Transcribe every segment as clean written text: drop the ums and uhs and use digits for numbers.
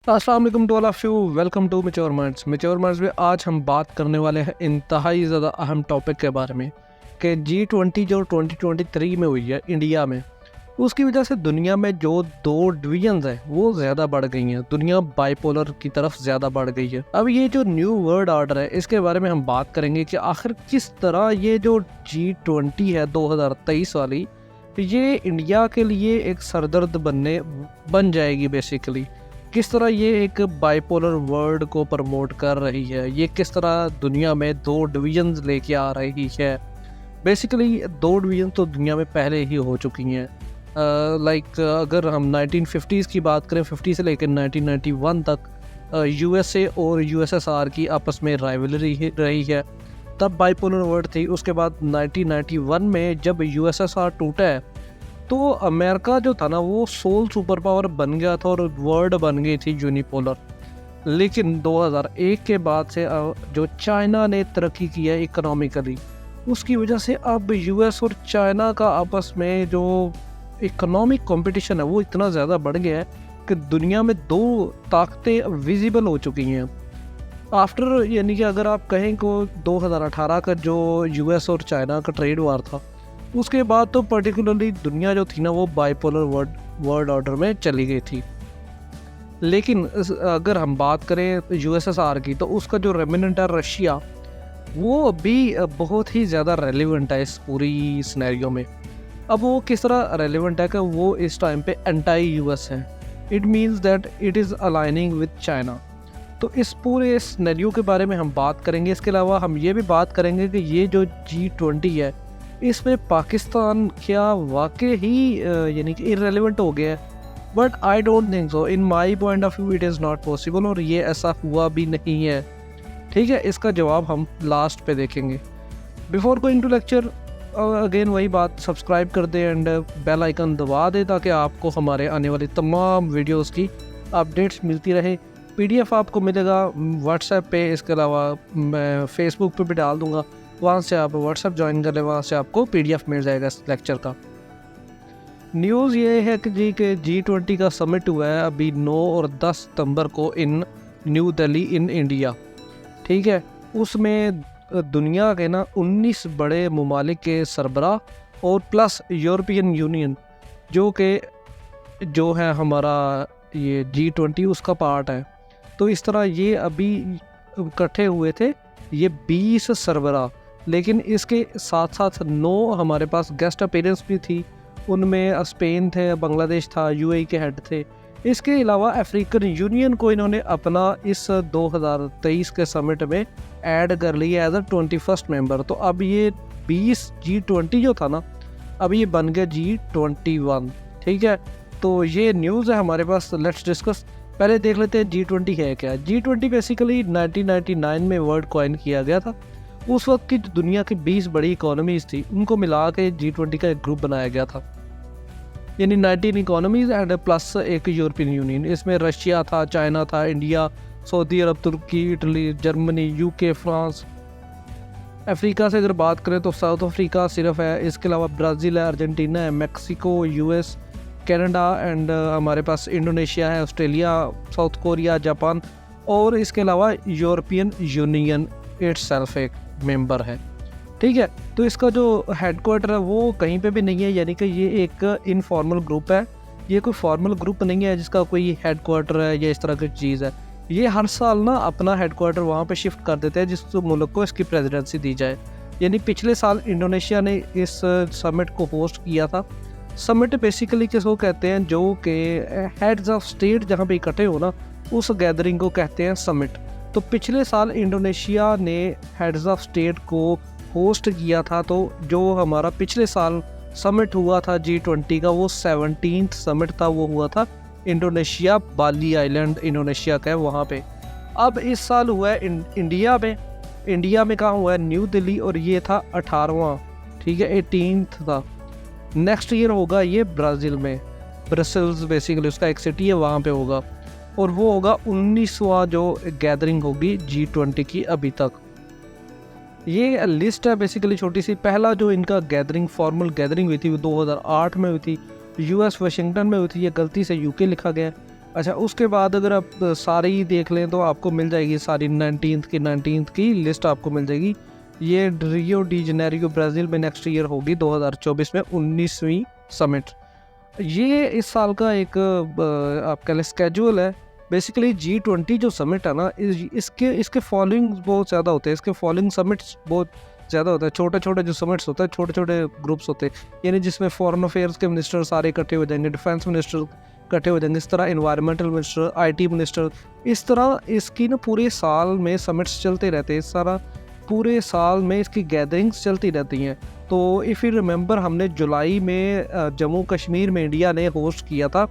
अस्सलाम वालेकुम to all of you. Welcome to mature minds. Mature minds में आज हम बात करने वाले हैं इंतहाई ज़्यादा अहम टॉपिक के बारे में कि G20 जो 2023 में हुई है इंडिया में, उसकी वजह से दुनिया में जो दो डिवीजन्स हैं वो ज़्यादा बढ़ गई हैं। दुनिया बाइपोलर की तरफ ज़्यादा बढ़ गई है। अब ये जो न्यू वर्ल्ड ऑर्डर है इसके बारे में हम बात करेंगे कि आखिर किस तरह ये जो G20 है 2023 वाली, ये इंडिया के लिए एक सरदर्द बन जाएगी। बेसिकली किस तरह ये एक बाइपोलर वर्ल्ड को प्रमोट कर रही है, ये किस तरह दुनिया में दो डिवीजन्स लेके आ रही है। बेसिकली दो डिवीजन तो दुनिया में पहले ही हो चुकी हैं। अगर हम 1950s की बात करें, 50 से लेकर 1991 तक यूएसए और यूएसएसआर की आपस में राइवलरी रही है, तब बाइपोलर वर्ल्ड थी। उसके बाद 1991 में जब यूएसएसआर टूटा है तो अमेरिका जो था ना वो सोल सुपर पावर बन गया था और वर्ल्ड बन गई थी यूनिपोलर। लेकिन 2001 के बाद से जो चाइना ने तरक्की की है इकोनॉमिकली, उसकी वजह से अब यूएस और चाइना का आपस में जो इकोनॉमिक कंपटीशन है वो इतना ज़्यादा बढ़ गया है कि दुनिया में दो ताकतें विजिबल हो चुकी हैं आफ्टर, यानी कि अगर आप कहें को 2018 का जो यूएस और चाइना का ट्रेड वार था, उसके बाद तो पर्टिकुलरली दुनिया जो थी ना वो बाइपोलर वर्ल्ड ऑर्डर में चली गई थी। लेकिन अगर हम बात करें यूएसएसआर की, तो उसका जो रेमिनेंट है रशिया, वो भी बहुत ही ज़्यादा रेलिवेंट है इस पूरी सिनेरियो में। अब वो किस तरह रेलिवेंट है कि वो इस टाइम पे एंटी यूएस है। It means that it is aligning with China. तो इस पूरे सिनेरियो के बारे में हम बात करेंगे। इसके अलावा हम ये भी बात करेंगे कि ये जो G20 है इसमें पाकिस्तान क्या वाकई ही यानी कि इररेलेवेंट हो गया है। But I don't think so, in my point of view it is not possible, और ये ऐसा हुआ भी नहीं है। ठीक है, इसका जवाब हम लास्ट पे देखेंगे। Before going to lecture, again वही बात, सब्सक्राइब कर दें एंड बेल आइकन दबा दें ताकि आपको हमारे आने वाली तमाम वीडियोस की अपडेट्स मिलती रहे। PDF आपको मिलेगा व्हाट्सएप पे, इसके अलावा मैं फेसबुक पे भी डाल दूँगा, वहाँ से आप व्हाट्सएप ज्वाइन कर लें, वहाँ से आपको PDF मिल जाएगा इस लेक्चर का। न्यूज़ ये है कि G20 का समिट हुआ है अभी 9 और 10 सितंबर को इन न्यू दिल्ली इन इंडिया। ठीक है, उसमें दुनिया के ना 19 बड़े ममालिक के सरबराह और प्लस यूरोपियन यूनियन जो है हमारा ये G20 उसका पार्ट है। तो इस तरह ये अभी इकट्ठे हुए थे ये 20 सरबराह। लेकिन इसके साथ साथ 9 हमारे पास गेस्ट अपीयरेंस भी थी। उनमें स्पेन थे, बांग्लादेश था, UAE के हेड थे। इसके अलावा अफ्रीकन यूनियन को इन्होंने अपना इस 2023 के समिट में ऐड कर लिया एज अ 21st मेंबर। तो अब ये 20 G20 जो था ना, अब ये बन गया G21। ठीक है, तो ये न्यूज़ है हमारे पास। Let's discuss. पहले देख लेते हैं G20 है क्या। G20 बेसिकली 1999 में वर्ड कॉइन किया गया था। उस वक्त की दुनिया की 20 बड़ी इकोनॉमीज़ थी, उनको मिला के G20 का एक ग्रुप बनाया गया था, यानी 19 इकोनॉमीज़ एंड प्लस एक यूरोपियन यूनियन। इसमें रशिया था, चाइना था, इंडिया, सऊदी अरब, तुर्की, Italy, Germany, UK, France. Africa से अगर बात करें तो साउथ अफ्रीका सिर्फ है। इसके अलावा ब्राज़ील है, अर्जेंटीना है, मैक्सिको, US, कनाडा एंड हमारे पास इंडोनेशिया है, ऑस्ट्रेलिया, साउथ कोरिया, जापान, और इसके अलावा यूरोपियन यूनियन इटसेल्फ एक मेंबर है। ठीक है, तो इसका जो हेडक्वार्टर है वो कहीं पे भी नहीं है, यानी कि ये एक इनफॉर्मल ग्रुप है। ये कोई फॉर्मल ग्रुप नहीं है जिसका कोई हेडक्वार्टर है या इस तरह की चीज़ है। ये हर साल ना अपना हेडक्वार्टर वहाँ पे शिफ्ट कर देते हैं जिस मुल्क को इसकी प्रेसिडेंसी दी जाए। यानी पिछले साल इंडोनेशिया ने इस समिट को होस्ट किया था। समिट बेसिकली किसको कहते हैं, जो कि हेड्स ऑफ स्टेट जहाँ पे इकट्ठे हो ना, उस गैदरिंग को कहते हैं समिट। तो पिछले साल इंडोनेशिया ने हेड्स ऑफ स्टेट को होस्ट किया था। तो जो हमारा पिछले साल समिट हुआ था G20 का, वो 17th समिट था, वो हुआ था इंडोनेशिया, बाली आइलैंड इंडोनेशिया का है वहाँ पे। अब इस साल हुआ है इंडिया में। इंडिया में कहाँ हुआ है, न्यू दिल्ली, और ये था 18वां। ठीक है, 18th था। नेक्स्ट ईयर होगा ये ब्राज़ील में, ब्रसेल्स बेसिकली उसका एक सिटी है, वहाँ पे होगा, और वो होगा 19वां जो गैदरिंग होगी G20 की अभी तक। ये लिस्ट है बेसिकली छोटी सी। पहला जो इनका गैदरिंग, फॉर्मल गैदरिंग हुई थी वो 2008 में हुई थी, US वाशिंगटन में हुई थी। ये गलती से UK लिखा गया है। अच्छा, उसके बाद अगर आप सारी देख लें तो आपको मिल जाएगी सारी 19th की लिस्ट आपको मिल जाएगी। ये रियो डी जेनेरियो ब्राज़ील में नेक्स्ट ईयर होगी 2024 में 19वीं समिट। ये इस साल का एक आप कह लें स्केड्यूल है। बेसिकली G20 जो समिट है ना, इसके फॉलोइंग बहुत ज़्यादा होते हैं, इसके फॉलोइंग समिट्स बहुत ज़्यादा होता है। छोटे छोटे जो समिट्स होते हैं, छोटे छोटे ग्रुप्स होते हैं, यानी जिसमें फॉरेन अफेयर्स के मिनिस्टर सारे इकट्ठे हो जाएंगे, डिफेंस मिनिस्टर इकट्ठे हो जाएंगे, इस तरह इन्वायरमेंटल मिनिस्टर, IT मिनिस्टर, इस तरह इसकी ना पूरे साल में समिट्स चलते रहते हैं। इस सारा पूरे साल में इसकी गैदरिंग्स चलती रहती हैं। तो इफ़ यू रिमेंबर, हमने जुलाई में जम्मू कश्मीर में इंडिया ने होस्ट किया था।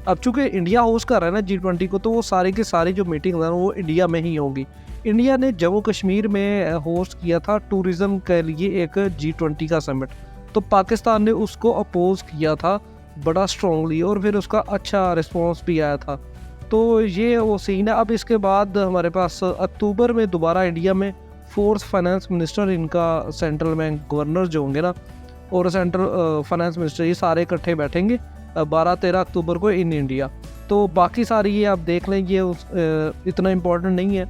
अब चूँकि इंडिया होस्ट कर रहा है ना G20 को, तो वो सारी की सारी जो मीटिंग है वो इंडिया में ही होंगी। इंडिया ने जम्मू कश्मीर में होस्ट किया था टूरिज़म के लिए एक G20 का समिट, तो पाकिस्तान ने उसको अपोज़ किया था बड़ा स्ट्रॉन्गली, और फिर उसका अच्छा रिस्पॉन्स भी आया था। तो ये वो सीन है। अब इसके बाद हमारे पास अक्टूबर में दोबारा इंडिया में 4th फाइनेंस मिनिस्टर, इनका सेंट्रल बैंक गवर्नर जो होंगे ना, और सेंट्रल फाइनेंस मिनिस्टर, ये सारे इकट्ठे बैठेंगे 12-13 अक्टूबर को इन इंडिया। तो बाकी सारी ये आप देख लें, ये इतना इम्पोर्टेंट नहीं है।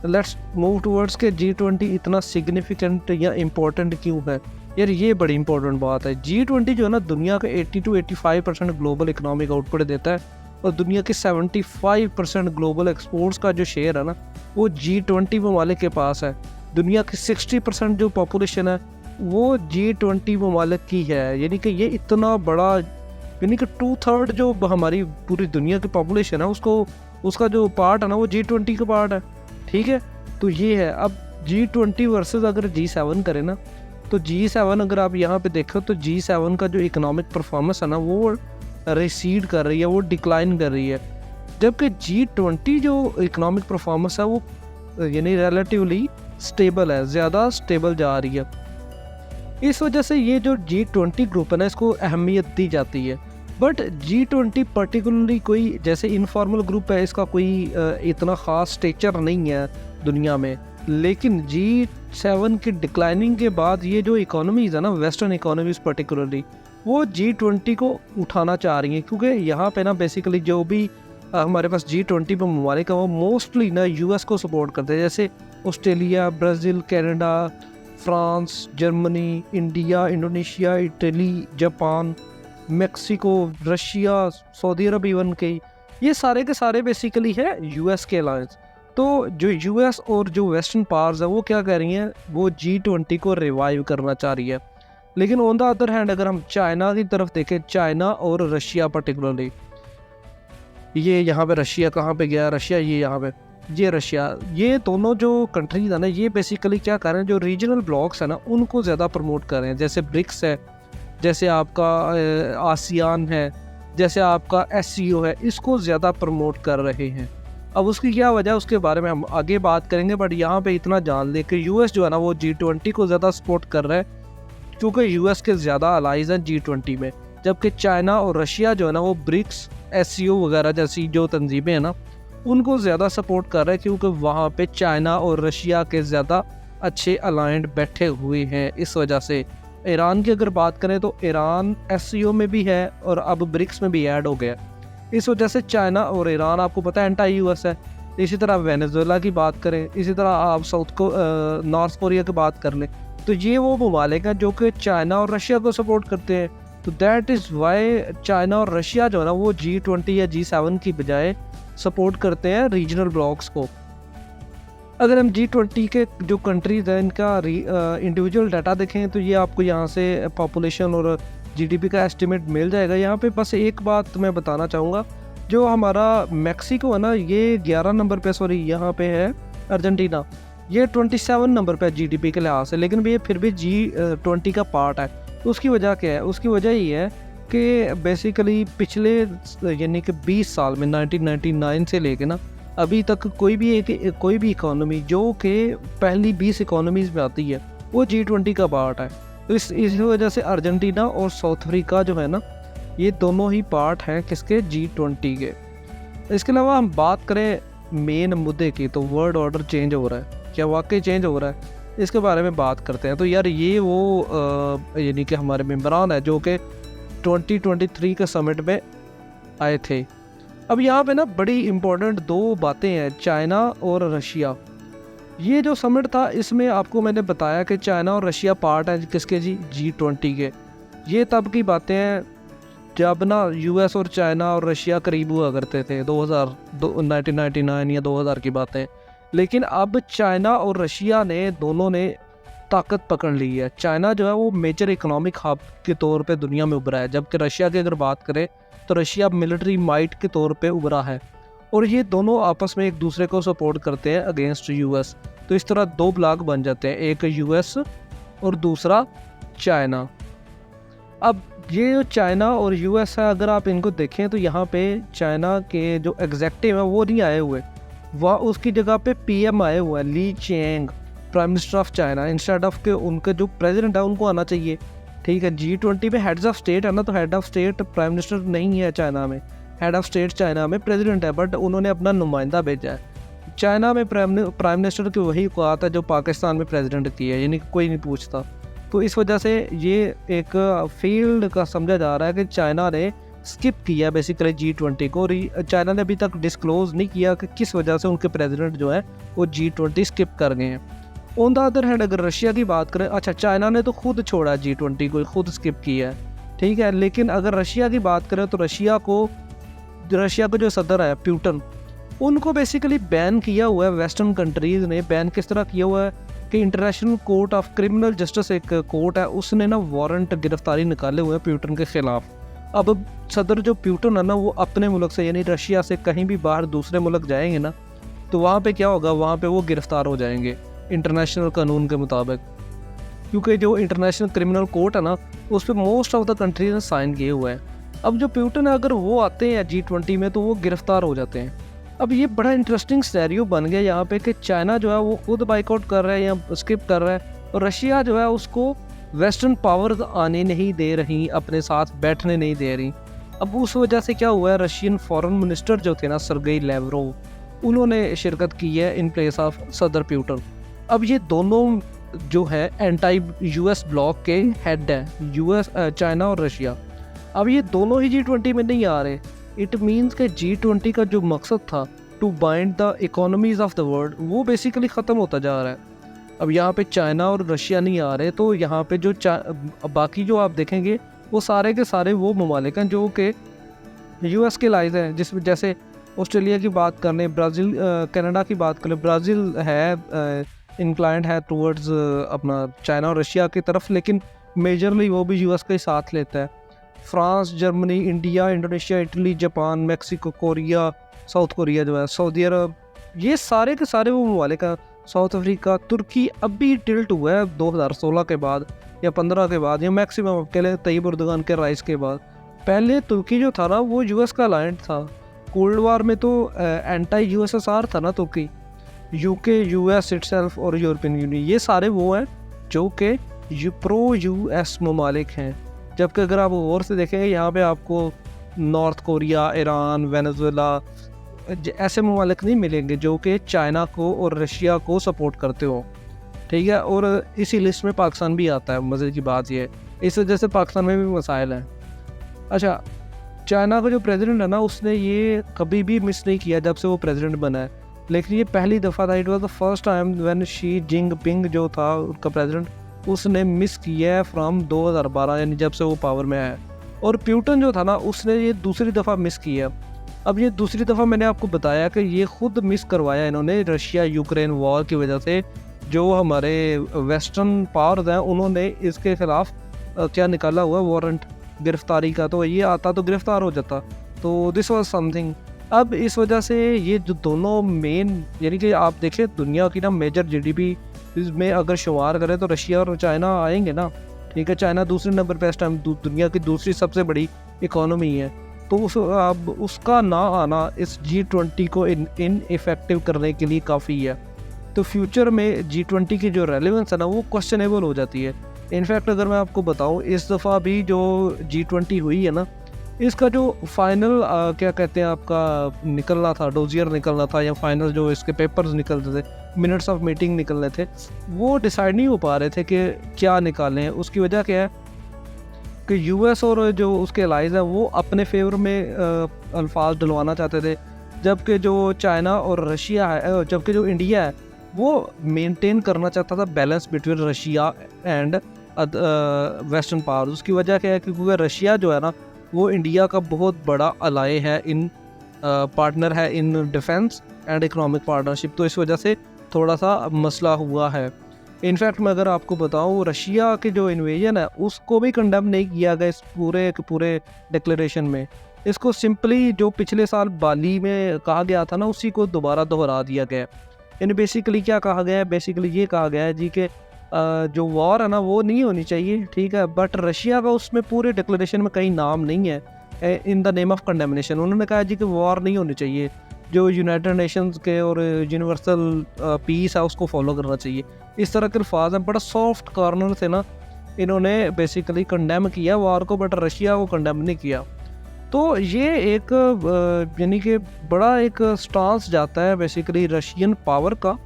लेट्स मूव टूवर्ड्स के G20 इतना सिग्निफिकेंट या इम्पोर्टेंट क्यों है यार, ये बड़ी इंपॉर्टेंट बात है। G20 जो है ना, दुनिया का 80-85% ग्लोबल इकोनॉमिक आउटपुट देता है, और दुनिया के 75% ग्लोबल एक्सपोर्ट्स का जो शेयर है ना, वो G20 ममालिक के पास है। दुनिया की 60% जो पॉपुलेशन है वो G20 ममालिक की है, यानी कि ये इतना बड़ा, यानी कि 2/3 जो हमारी पूरी दुनिया की पॉपुलेशन है उसका जो पार्ट है ना, वो G20 का पार्ट है। ठीक है, तो ये है। अब G20 वर्सेस अगर G7 करें ना, तो G7 अगर आप यहाँ पे देखो तो G7 का जो इकोनॉमिक परफॉर्मेंस है ना, वो रिसीड कर रही है, वो डिक्लाइन कर रही है, जबकि G20 जो इकोनॉमिक परफॉर्मेंस है वो यानी रिलेटिवली स्टेबल है, ज़्यादा स्टेबल जा रही है। इस वजह से ये जो G20 ग्रुप है ना, इसको अहमियत दी जाती है। बट G20 पर्टिकुलरली कोई जैसे इनफॉर्मल ग्रुप है, इसका कोई इतना ख़ास स्टेचर नहीं है दुनिया में। लेकिन G7 की डिक्लाइनिंग के बाद ये जो इकोनॉमीज़ है ना, वेस्टर्न इकोनॉमीज़ पर्टिकुलरली, वो G20 को उठाना चाह रही हैं, क्योंकि यहाँ पे ना बेसिकली जो भी हमारे पास G20 पे ममालिक है वो मोस्टली ना US को सपोर्ट करते हैं, जैसे Australia, Brazil, Canada, France, Germany, India, Indonesia, Italy, Japan, Mexico, Russia, Saudi Arab even के, ये सारे के सारे बेसिकली है US के अलायंस। तो जो US और जो वेस्टर्न पावर्स है वो क्या कर रही हैं, वो G20 को रिवाइव करना चाह रही है। लेकिन ऑन द अदर हैंड अगर हम चाइना की तरफ देखें, चाइना और रशिया पर्टिकुलरली, ये यहाँ पे रशिया कहाँ पे गया, रशिया ये यहाँ पे, ये रशिया, ये दोनों जो कंट्रीज है ना, ये बेसिकली क्या कर रहे हैं, जो रीजनल ब्लॉक्स है ना उनको ज़्यादा प्रमोट कर रहे हैं। जैसे ब्रिक्स है, जैसे आपका आसियान है, जैसे आपका SCO है, इसको ज़्यादा प्रमोट कर रहे हैं। अब उसकी क्या वजह है उसके बारे में हम आगे बात करेंगे, बट यहाँ पे इतना जान लें कि US जो है ना वो G20 को ज़्यादा सपोर्ट कर रहा है, क्योंकि US के ज़्यादा अलाइज हैं G20 में, जबकि चाइना और रशिया जो है ना वो ब्रिक्स, SCO वगैरह जैसी जो तंजीमें हैं ना उनको ज़्यादा सपोर्ट कर रहे हैं, क्योंकि वहाँ पे चाइना और रशिया के ज़्यादा अच्छे अलाइंड बैठे हुए हैं। इस वजह से ईरान की अगर बात करें तो ईरान SCO में भी है और अब ब्रिक्स में भी ऐड हो गया। इस वजह से चाइना और ईरान आपको पता है एंटी US है। इसी तरह वेनेजुएला की बात करें, इसी तरह आप नॉर्थ कोरिया की बात कर लें, तो ये वो ममालिक हैं जो कि चाइना और रशिया को सपोर्ट करते हैं। तो दैट इज़ वाई चाइना और रशिया जो है ना वो G20 या G7 की बजाय सपोर्ट करते हैं रीजनल ब्लॉक्स को। अगर हम G20 के जो कंट्रीज़ हैं इनका इंडिविजुअल डाटा देखें तो ये आपको यहाँ से पॉपुलेशन और GDP का एस्टिमेट मिल जाएगा। यहाँ पे बस एक बात मैं बताना चाहूँगा, जो हमारा मैक्सिको है ना ये 11 नंबर पे, सॉरी यहाँ पे है अर्जेंटीना, ये 27 नंबर पे GDP के लिहाज से, लेकिन ये फिर भी G20 का पार्ट है। तो उसकी वजह क्या है, उसकी वजह ये है कि बेसिकली पिछले यानी कि 20 साल में 1999 से लेके ना अभी तक कोई भी इकोनॉमी जो कि पहली 20 इकोनॉमीज़ में आती है वो G20 का पार्ट है। तो इस वजह से अर्जेंटीना और साउथ अफ्रीका जो है ना ये दोनों ही पार्ट हैं किसके, G20 के। इसके अलावा हम बात करें मेन मुद्दे की, तो वर्ल्ड ऑर्डर चेंज हो रहा है, क्या वाकई चेंज हो रहा है, इसके बारे में बात करते हैं। तो यार ये वो यानी कि हमारे मेम्बरान है जो कि 2023 के समिट में आए थे। अब यहाँ पे ना बड़ी इम्पोर्टेंट दो बातें हैं, चाइना और रशिया। ये जो समिट था इसमें आपको मैंने बताया कि चाइना और रशिया पार्ट है किसके जी, G20 के। ये तब की बातें हैं जब ना यूएस और चाइना और रशिया करीब हुआ करते थे, 1999 या 2000 की बातें। लेकिन अब चाइना और रशिया ने दोनों ने ताकत पकड़ ली है। चाइना जो है वो मेजर इकोनॉमिक हब के तौर पे दुनिया में उभरा है, जबकि रशिया की अगर बात करें तो रशिया मिलिट्री माइट के तौर पे उभरा है। और ये दोनों आपस में एक दूसरे को सपोर्ट करते हैं अगेंस्ट यूएस। तो इस तरह दो ब्लॉक बन जाते हैं, एक यूएस और दूसरा चाइना। अब ये जो चाइना और यूएस है, अगर आप इनको देखें तो यहाँ पे चाइना के जो एग्जेक्टिव है वो नहीं आए हुए, वह उसकी जगह पे पीएम आए हुए हैं, Li Cheng, prime minister of China, instead of के उनके जो प्रेसिडेंट है उनको आना चाहिए। ठीक है, G20 में हेड्स ऑफ स्टेट है ना, तो head of state prime minister नहीं है चाइना में, हेड ऑफ स्टेट चाइना में प्रेसिडेंट है, बट उन्होंने अपना नुमाइंदा भेजा है। चाइना में प्राइम मिनिस्टर की वही औकात है जो पाकिस्तान में प्रेसिडेंट की है, यानी कोई नहीं पूछता। तो इस वजह से ये एक फील्ड का समझा जा रहा है कि चाइना ने स्किप किया बेसिकली G20 को। और चाइना ने अभी तक डिस्क्लोज नहीं किया कि किस वजह से उनके प्रेसिडेंट जो है वो G20 स्किप कर गए हैं। ऑन द अदर हैंड अगर रशिया की बात करें, अच्छा चाइना ने तो खुद छोड़ा G20 को, खुद स्किप किया है, ठीक है। लेकिन अगर रशिया की बात करें तो रशिया को जो सदर है प्यूटन, उनको बेसिकली बैन किया हुआ है वेस्टर्न कंट्रीज़ ने। बैन किस तरह किया हुआ है कि international court of criminal justice एक कोर्ट है, उसने ना वारंट गिरफ्तारी निकाले हुए हैं प्यूटन के ख़िलाफ़। अब सदर जो प्यूटन है ना वो अपने मुल्क से यानी रशिया से कहीं भी बाहर दूसरे मुल्क जाएंगे ना, तो वहाँ पे क्या होगा, वहाँ पे वो गिरफ्तार हो जाएंगे इंटरनेशनल कानून के मुताबिक, क्योंकि जो इंटरनेशनल क्रिमिनल कोर्ट है ना उस पर मोस्ट ऑफ द कंट्रीज ने साइन किए हुए हैं। अब जो प्यूटन है अगर वो आते हैं G20 में तो वो गिरफ्तार हो जाते हैं। अब ये बड़ा इंटरेस्टिंग सिनेरियो बन गया यहाँ पे कि चाइना जो है वो खुद बाइकआउट कर रहा है या स्किप कर रहा है, और रशिया जो है उसको वेस्टर्न पावर्स आने नहीं दे रही, अपने साथ बैठने नहीं दे रही। अब उस वजह से क्या हुआ है, रशियन फॉरेन मिनिस्टर जो थे ना सर्गेई लैवरोव, उन्होंने शिरकत की है इन प्लेस ऑफ सदर प्यूटन। अब ये दोनों जो है एंटी यूएस ब्लॉक के हेड है, यूएस, चाइना और रशिया। अब ये दोनों ही G20 में नहीं आ रहे। इट मीन्स कि G20 का जो मकसद था to bind the economies of the world वो बेसिकली ख़त्म होता जा रहा है। अब यहाँ पे चाइना और रशिया नहीं आ रहे, तो यहाँ पे जो बाकी जो आप देखेंगे वो सारे के सारे वो ममालिक हैं जो कि यूएस के लाइज हैं, जिसमें जैसे ऑस्ट्रेलिया की बात कर लें, ब्राज़ील, कनाडा की बात कर लें, ब्राज़ील है इंक्लाइंड है टूवर्ड्स अपना चाइना और रशिया की तरफ, लेकिन मेजरली वो भी यूएस का ही साथ लेता है। France, Germany, India, Indonesia, Italy, Japan, Mexico, Korea, south Korea जो है, सऊदी अरब, ये सारे के सारे वो ममालिक हैं। साउथ अफ्रीका, तुर्की अभी टिल्ट हुआ है 2016 के बाद या 15 के बाद, या मैक्सिमम के लिए तैयब उर्दगान के राइस के बाद। पहले तुर्की जो था ना वो यूएस का अलायंट था। कोल्ड वार में तो एंटी यूएसएसआर था ना तुर्की, यूके, यूएस इटसेल्फ और यूरोपियन यूनियन, ये सारे वो हैं जो कि प्रो यूएस ममालिक हैं। जबकि अगर आप और से देखेंगे यहाँ पे आपको नॉर्थ कोरिया, ईरान, वेनेजुएला ऐसे ममालिक नहीं मिलेंगे जो कि चाइना को और रशिया को सपोर्ट करते हो, ठीक है। और इसी लिस्ट में पाकिस्तान भी आता है। मज़े की बात ये है, इस वजह से पाकिस्तान में भी मसाइल हैं। अच्छा, चाइना का जो प्रेसिडेंट है ना उसने ये कभी भी मिस नहीं किया जब से वो प्रेसिडेंट बना है, लेकिन ये पहली दफ़ा था, it was the first time when Xi Jinping जो था उनका प्रेसिडेंट, उसने मिस किया है फ्रॉम 2012 यानी जब से वो पावर में आया। और प्यूटन जो था ना उसने ये दूसरी दफ़ा मिस किया। अब ये दूसरी दफ़ा मैंने आपको बताया कि ये खुद मिस करवाया इन्होंने रशिया यूक्रेन वॉर की वजह से। जो हमारे वेस्टर्न पावर्स हैं उन्होंने इसके ख़िलाफ़ क्या निकाला हुआ वारंट गिरफ्तारी का, तो ये आता तो गिरफ्तार हो जाता। तो दिस वाज समथिंग। अब इस वजह से ये जो दोनों मेन, यानी कि आप देखें दुनिया की ना मेजर जीडीपी में अगर शुमार करें तो रशिया और चाइना आएंगे ना, ठीक है। चाइना दूसरे नंबर पे इस टाइम दुनिया की दूसरी सबसे बड़ी इकोनॉमी है, तो अब उसका ना आना इस G20 को इन इफेक्टिव करने के लिए काफ़ी है। तो फ्यूचर में G20 की जो रेलेवेंस है ना वो क्वेश्चनेबल हो जाती है। इनफैक्ट अगर मैं आपको बताऊं, इस दफ़ा भी जो G20 हुई है ना, इसका जो फाइनल क्या कहते हैं आपका निकलना था, डोजियर निकलना था, या फाइनल जो इसके पेपर्स निकलते थे, मिनट्स ऑफ मीटिंग निकलने थे, वो डिसाइड नहीं हो पा रहे थे कि क्या निकालें। उसकी वजह क्या है कि यूएस और जो उसके अलाइज हैं वो अपने फेवर में अल्फाज डलवाना चाहते थे, जबकि जो चाइना और रशिया है, जबकि जो इंडिया है वो मेंटेन करना चाहता था balance between Russia and western powers. उसकी वजह क्या है, क्योंकि रशिया जो है ना वो इंडिया का बहुत बड़ा अलाय है, इन पार्टनर है in defence and economic partnership. तो इस वजह से थोड़ा सा मसला हुआ है। इनफैक्ट मैं अगर आपको बताऊँ, रशिया के जो इन्वेजन है उसको भी कंडेम नहीं किया गया इस पूरे के पूरे डिक्लेरेशन में। इसको सिंपली जो पिछले साल बाली में कहा गया था ना, उसी को दोबारा दोहरा दिया गया। यानी बेसिकली क्या कहा गया है, बेसिकली ये कहा गया है जी कि जो वॉर है ना वो नहीं होनी चाहिए, ठीक है, बट रशिया का उसमें पूरे डिक्लेरेशन में कहीं नाम नहीं है in the name of condemnation. उन्होंने कहा जी कि वॉर नहीं होनी चाहिए, जो यूनाइटेड नेशंस के और यूनिवर्सल पीस है उसको फॉलो करना चाहिए। इस तरह के अल्फाज हैं, बड़ा सॉफ्ट कॉर्नर से ना इन्होंने बेसिकली कंडेम किया वॉर को, बट रशिया को कंडेम नहीं किया। तो ये एक यानी कि बड़ा एक स्टांस जाता है बेसिकली रशियन पावर का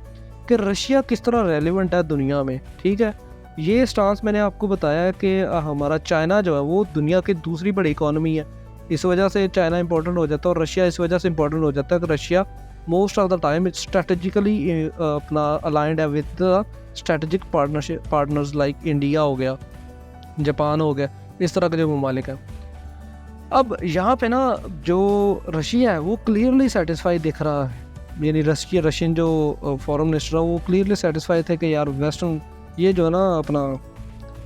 कि रशिया किस तरह रेलिवेंट है दुनिया में, ठीक है। ये स्टांस मैंने आपको बताया है कि हमारा चाइना जो है वो दुनिया की दूसरी बड़ी इकॉनमी है, इस वजह से चाइना इंपॉर्टेंट हो जाता है, और रशिया इस वजह से इंपॉर्टेंट हो जाता है कि Russia most of the time it's strategically अपना अलाइंड है with the strategic partners like India हो गया, जापान हो गया, इस तरह के जो ममालिक हैं। अब यहाँ पे ना जो रशिया है वो क्लियरली सेटिस्फाई दिख रहा है, यानी रशियन जो फॉरेन मिनिस्टर है वो क्लियरली सेटिस्फाई थे कि यार वेस्टर्न ये जो है ना अपना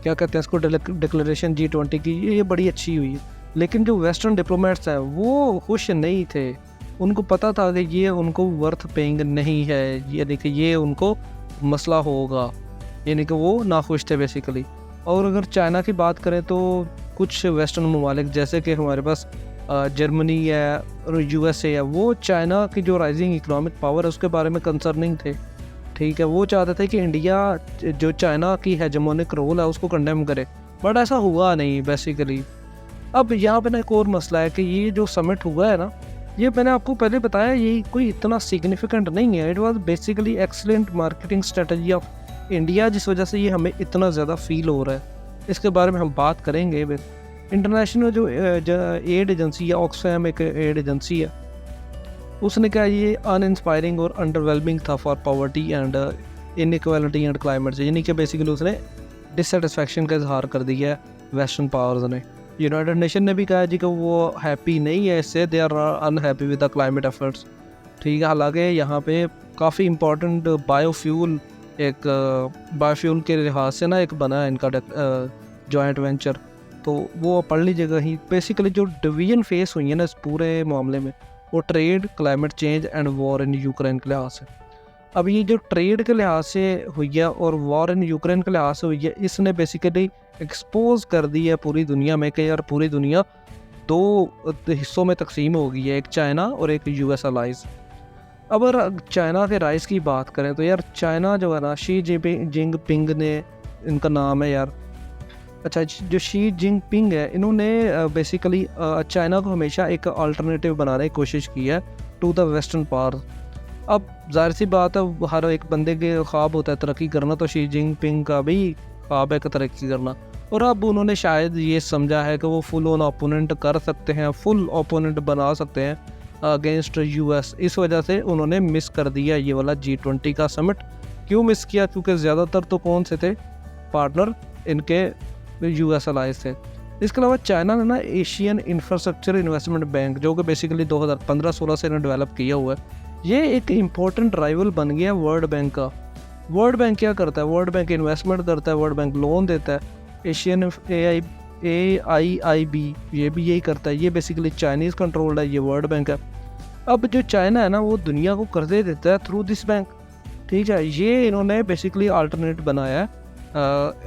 क्या कहते हैं इसको डिक्लेरेशन G20 की ये बड़ी अच्छी हुई है। लेकिन जो वेस्टर्न डिप्लोमेट्स हैं वो खुश नहीं थे, उनको पता था कि ये उनको वर्थ पेइंग नहीं है, यानी कि ये उनको मसला होगा, यानी कि वो नाखुश थे बेसिकली। और अगर चाइना की बात करें तो कुछ वेस्टर्न ममालिक जैसे कि हमारे पास जर्मनी है और USA है, वो चाइना की जो राइजिंग इकोनॉमिक पावर है उसके बारे में कंसर्निंग थे, ठीक है। वो चाहते थे कि इंडिया जो चाइना की हेजेमोनिक रोल है उसको कंडेम करे, बट ऐसा हुआ नहीं बेसिकली। अब यहाँ पे ना एक और मसला है कि ये जो समिट हुआ है ना, ये मैंने आपको पहले बताया ये कोई इतना सिग्निफिकेंट नहीं है। It was basically excellent marketing strategy of India, जिस वजह से ये हमें इतना ज़्यादा फील हो रहा है। इसके बारे में हम बात करेंगे। इंटरनेशनल जो एड एजेंसी है, ऑक्सफैम एक एड एजेंसी है, उसने कहा ये अनइंस्पायरिंग और अंडरवेलमिंग था for poverty and inequality and climate change, यानी कि बेसिकली उसने डिससेटिस्फैक्शन का इजहार कर दिया है वेस्टर्न पावर्स ने। यूनाइटेड नेशन ने भी कहा जी कि वो हैप्पी नहीं है इससे, they are unhappy with the climate efforts, ठीक है। हालांकि यहाँ पे काफ़ी इंपॉर्टेंट बायोफ्यूल बायोफ्यूल के लिहाज से ना एक बना है इनका जॉइंट वेंचर, तो वो पढ़ लीजिएगा ही। बेसिकली जो डिवीजन फेस हुई है ना इस पूरे मामले में, वो trade, climate change and war in Ukraine के लिहाज से। अब ये जो ट्रेड के लिहाज से हुई है और वॉर इन यूक्रेन के लिहाज से हुई है, इसने बेसिकली एक्सपोज कर दी है पूरी दुनिया में कि यार पूरी दुनिया दो हिस्सों में तकसीम हो गई है, एक चाइना और एक US अलाइज। अब अगर चाइना के राइस की बात करें तो यार चाइना जो है ना, शी जिनपिंग ने इनका नाम है यार, अच्छा जो शी जिनपिंग है, इन्होंने बेसिकली चाइना को हमेशा एक अल्टरनेटिव बनाने की कोशिश की है टू द वेस्टर्न पावर। अब जाहिर सी बात है हर एक बंदे के ख्वाब होता है तरक्की करना, तो शी जिनपिंग का भी ख्वाब है तरक्की करना, और अब उन्होंने शायद ये समझा है कि वो फुल ऑन ओपोनेंट कर सकते हैं, फुल ओपोनेंट बना सकते हैं अगेंस्ट US। इस वजह से उन्होंने मिस कर दिया ये वाला G20 का समिट। क्यों मिस किया? क्योंकि ज़्यादातर तो कौन से थे पार्टनर, इनके US अलाइज थे। इसके अलावा चाइना ने ना एशियन इंफ्रास्ट्रक्चर इन्वेस्टमेंट बैंक, जो कि बेसिकली 2015-16 से इन्होंने डेवलप किया हुआ है, ये एक इम्पोर्टेंट राइवल बन गया वर्ल्ड बैंक का। वर्ल्ड बैंक क्या करता है? वर्ल्ड बैंक इन्वेस्टमेंट करता है, वर्ल्ड बैंक लोन देता है। एशियन AIIB ये भी यही करता है। ये बेसिकली चाइनीज़ कंट्रोल्ड है, ये वर्ल्ड बैंक है। अब जो चाइना है ना वो दुनिया को कर्जे देता है थ्रू दिस बैंक, ठीक है। ये इन्होंने बेसिकली अल्टरनेट बनाया है